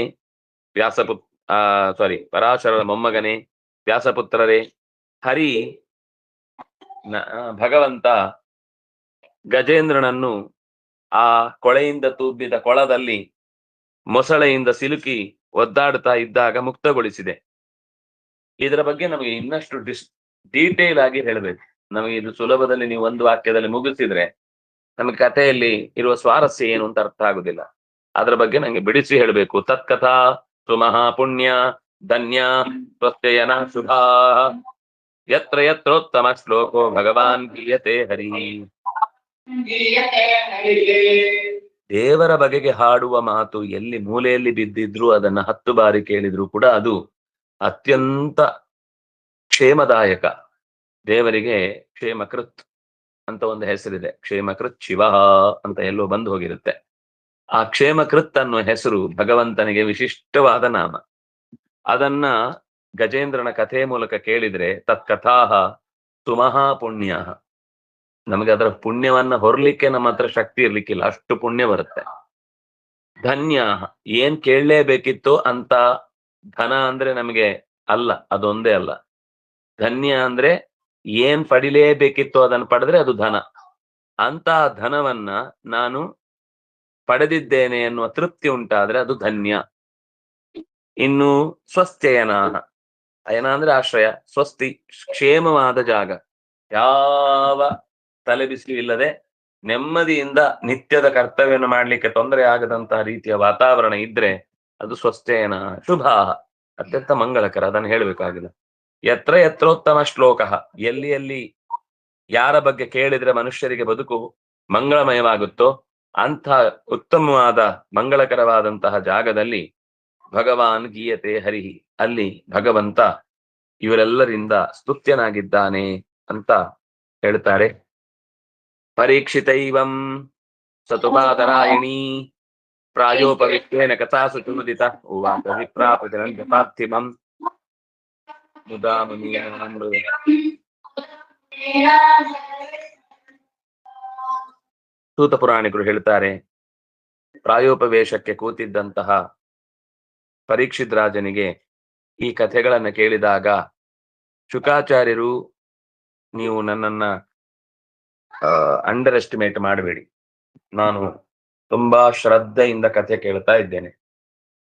ಪರಾಶರರ ಮೊಮ್ಮಗನೇ ವ್ಯಾಸಪುತ್ರರೇ, ಹರಿ ಭಗವಂತ ಗಜೇಂದ್ರನನ್ನು ಆ ಕೊಳೆಯಿಂದ ತೂಬಿದ ಕೊಳದಲ್ಲಿ ಮೊಸಳೆಯಿಂದ ಸಿಲುಕಿ ಒದ್ದಾಡ್ತಾ ಇದ್ದಾಗ ಮುಕ್ತಗೊಳಿಸಿದೆ. ಇದರ ಬಗ್ಗೆ ನಮಗೆ ಇನ್ನಷ್ಟು ಡೀಟೇಲ್ ಆಗಿ ಹೇಳಬೇಕು. ನಮಗೆ ಇದು ಸುಲಭದಲ್ಲಿ ನೀವು ಒಂದು ವಾಕ್ಯದಲ್ಲಿ ಮುಗಿಸಿದ್ರೆ ನಮಗೆ ಕಥೆಯಲ್ಲಿ ಇರುವ ಸ್ವಾರಸ್ಯ ಏನು ಅಂತ ಅರ್ಥ ಆಗುದಿಲ್ಲ. ಅದರ ಬಗ್ಗೆ ನಂಗೆ ಬಿಡಿಸಿ ಹೇಳಬೇಕು. ತತ್ಕಥಾ ಸುಮಹಾ ಪುಣ್ಯ ಧನ್ಯ ಪ್ರತ್ಯಯನ ಶುಭಾ ಯತ್ರ ಯತ್ರೋತ್ತಮ ಶ್ಲೋಕೋ ಭಗವಾನ್ ಗೀಯತೆ ಹರಿ. ದೇವರ ಬಗೆಗೆ ಹಾಡುವ ಮಾತು ಎಲ್ಲಿ ಮೂಲೆಯಲ್ಲಿ ಬಿದ್ದಿದ್ರು ಅದನ್ನ 10 ಬಾರಿ ಕೇಳಿದ್ರು ಕೂಡ ಅದು ಅತ್ಯಂತ ಕ್ಷೇಮದಾಯಕ. ದೇವರಿಗೆ ಕ್ಷೇಮಕೃತ್ ಅಂತ ಒಂದು ಹೆಸರಿದೆ. ಕ್ಷೇಮಕೃತ್ ಶಿವ ಅಂತ ಎಲ್ಲೋ ಬಂದು ಹೋಗಿರುತ್ತೆ. ಆ ಕ್ಷೇಮಕೃತ್ ಅನ್ನೋ ಹೆಸರು ಭಗವಂತನಿಗೆ ವಿಶಿಷ್ಟವಾದ ನಾಮ. ಅದನ್ನ ಗಜೇಂದ್ರನ ಕಥೆ ಮೂಲಕ ಕೇಳಿದ್ರೆ ತತ್ಕಥಾಹ ಸುಮಹಾ ಪುಣ್ಯ, ನಮಗೆ ಅದರ ಪುಣ್ಯವನ್ನ ಹೊರಲಿಕ್ಕೆ ನಮ್ಮ ಹತ್ರ ಶಕ್ತಿ ಇರ್ಲಿಕ್ಕಿಲ್ಲ, ಅಷ್ಟು ಪುಣ್ಯ ಬರುತ್ತೆ. ಧನ್ಯ, ಏನ್ ಕೇಳಲೇಬೇಕಿತ್ತು ಅಂತ ಧನ ಅಂದ್ರೆ ನಮಗೆ ಅಲ್ಲ, ಅದೊಂದೇ ಅಲ್ಲ. ಧನ್ಯ ಅಂದ್ರೆ ಏನ್ ಪಡಿಲೇಬೇಕಿತ್ತು ಅದನ್ನು ಪಡೆದ್ರೆ ಅದು ಧನ. ಅಂತ ಧನವನ್ನ ನಾನು ಪಡೆದಿದ್ದೇನೆ ಎನ್ನುವ ತೃಪ್ತಿ ಉಂಟಾದ್ರೆ ಅದು ಧನ್ಯ. ಇನ್ನು ಸ್ವಸ್ಥಯನ, ಅಯನ ಅಂದ್ರೆ ಆಶ್ರಯ, ಸ್ವಸ್ತಿ ಕ್ಷೇಮವಾದ ಜಾಗ, ಯಾವ ತಲೆಬಿಸಿ ಇಲ್ಲದೆ ನೆಮ್ಮದಿಯಿಂದ ನಿತ್ಯದ ಕರ್ತವ್ಯವನ್ನು ಮಾಡ್ಲಿಕ್ಕೆ ತೊಂದರೆ ಆಗದಂತಹ ರೀತಿಯ ವಾತಾವರಣ ಇದ್ರೆ ಅದು ಸ್ವಸ್ಥೇನ ಶುಭ, ಅತ್ಯಂತ ಮಂಗಳಕರ. ಅದನ್ನು ಹೇಳ್ಬೇಕಾಗಿಲ್ಲ. ಯತ್ರ ಯತ್ರೋತ್ತಮ ಶ್ಲೋಕ, ಎಲ್ಲಿ ಎಲ್ಲಿ ಯಾರ ಬಗ್ಗೆ ಕೇಳಿದ್ರೆ ಮನುಷ್ಯರಿಗೆ ಬದುಕು ಮಂಗಳಮಯವಾಗುತ್ತೋ ಅಂಥ ಉತ್ತಮವಾದ ಮಂಗಳಕರವಾದಂತಹ ಜಾಗದಲ್ಲಿ ಭಗವಾನ್ ಗೀಯತೆ ಹರಿಹಿ, ಅಲ್ಲಿ ಭಗವಂತ ಇವರೆಲ್ಲರಿಂದ ಸ್ತುತ್ಯನಾಗಿದ್ದಾನೆ ಅಂತ ಹೇಳ್ತಾರೆ. ಪರೀಕ್ಷಿತೈವಂ ಸತುಪಾದರಾಯಣಿ ಪ್ರಾಯೋಪವಿತ್ವೇನ ಕಥಾಸು ಚುನುದಿತ ಉವಾಚ ವಿಪ್ರಾಪತಿರಂತ ಪಾರ್ಥಿವಂ ಮುದಾಮುನಿಯಾಮೃತ. ಸೂತ ಪುರಾಣಿಕರು ಹೇಳ್ತಾರೆ, ಪ್ರಾಯೋಪವೇಶಕ್ಕೆ ಕೂತಿದ್ದಂತಹ ಪರೀಕ್ಷಿತ್ ರಾಜನಿಗೆ ಈ ಕಥೆಗಳನ್ನ ಕೇಳಿದಾಗ ಶುಕಾಚಾರ್ಯರು, ನೀವು ನನ್ನನ್ನ ಅಂಡರ್ ಎಸ್ಟಿಮೇಟ್ ಮಾಡಬೇಡಿ, ನಾನು ತುಂಬಾ ಶ್ರದ್ಧೆಯಿಂದ ಕಥೆ ಕೇಳ್ತಾ ಇದ್ದೇನೆ,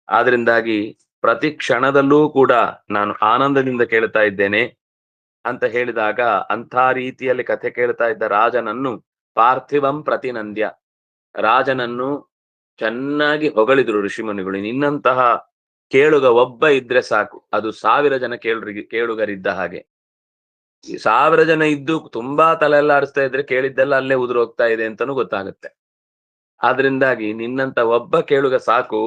ಆದ್ರಿಂದಾಗಿ ಪ್ರತಿ ಕ್ಷಣದಲ್ಲೂ ಕೂಡ ನಾನು ಆನಂದದಿಂದ ಕೇಳ್ತಾ ಇದ್ದೇನೆ ಅಂತ ಹೇಳಿದಾಗ ಅಂಥ ರೀತಿಯಲ್ಲಿ ಕಥೆ ಕೇಳ್ತಾ ಇದ್ದ ರಾಜನನ್ನು ಪಾರ್ಥಿವಂ ಪ್ರತಿನಂದ್ಯ, ರಾಜನನ್ನು ಚೆನ್ನಾಗಿ ಹೊಗಳಿದ್ರು ಋಷಿಮುನಿಗಳು. ನಿನ್ನಂತಹ ಕೇಳುಗ ಒಬ್ಬ ಇದ್ರೆ ಸಾಕು, ಅದು 1000 ಜನ ಕೇಳುಗರಿದ್ದ ಹಾಗೆ. 1000 ಜನ ಇದ್ದು ತುಂಬಾ ತಲೆ ಎಲ್ಲ ಆಡಿಸ್ತಾ ಇದ್ರೆ ಕೇಳಿದ್ದೆಲ್ಲ ಅಲ್ಲೇ ಉದುರು ಹೋಗ್ತಾ ಇದೆ ಅಂತಾನೂ ಗೊತ್ತಾಗುತ್ತೆ. ಆದ್ರಿಂದಾಗಿ ನಿನ್ನಂತ ಒಬ್ಬ ಕೇಳುಗ ಸಾಕು.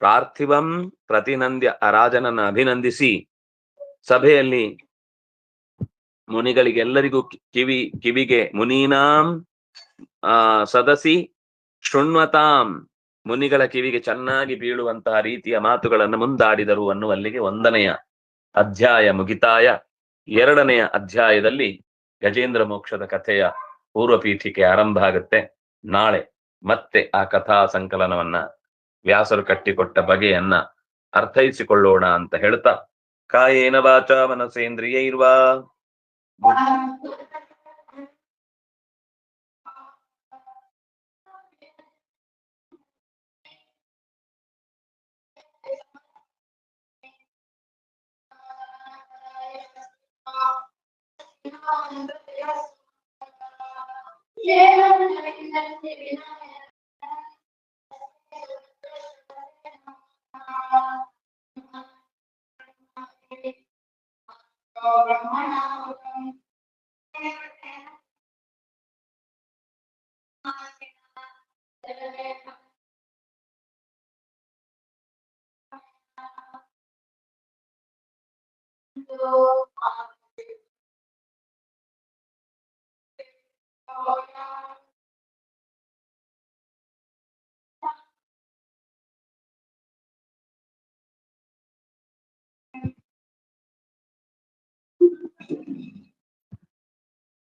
ಪಾರ್ಥಿವಂ ಪ್ರತಿನಂದ್ಯ, ಆ ರಾಜನನ್ನ ಅಭಿನಂದಿಸಿ ಸಭೆಯಲ್ಲಿ ಮುನಿಗಳಿಗೆಲ್ಲರಿಗೂ ಕಿವಿಗೆ ಮುನೀನಾಂ ಸದಸಿ ಶೃಣ್ವತಾಂ, ಮುನಿಗಳ ಕಿವಿಗೆ ಚೆನ್ನಾಗಿ ಬೀಳುವಂತಹ ರೀತಿಯ ಮಾತುಗಳನ್ನು ಮುಂದಾಡಿದರು ಅನ್ನುವಲ್ಲಿಗೆ 1ನೆಯ ಅಧ್ಯಾಯ ಮುಗಿತಾಯ. 2ನೆಯ ಅಧ್ಯಾಯದಲ್ಲಿ ಗಜೇಂದ್ರ ಮೋಕ್ಷದ ಕಥೆಯ ಪೂರ್ವಪೀಠಿಕೆ ಆರಂಭ ಆಗುತ್ತೆ. ನಾಳೆ ಮತ್ತೆ ಆ ಕಥಾ ಸಂಕಲನವನ್ನ ವ್ಯಾಸರು ಕಟ್ಟಿಕೊಟ್ಟ ಬಗೆಯನ್ನ ಅರ್ಥೈಸಿಕೊಳ್ಳೋಣ ಅಂತ ಹೇಳ್ತಾ, ಕಾಯೇನ ವಾಚ ಮನಸೇಂದ್ರಿಯೈರ್ವಾ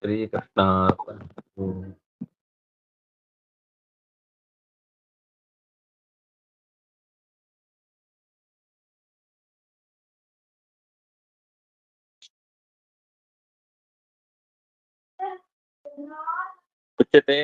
ಶ್ರೀಕೃಷ್ಣ. ಉಚ್ಯತೆ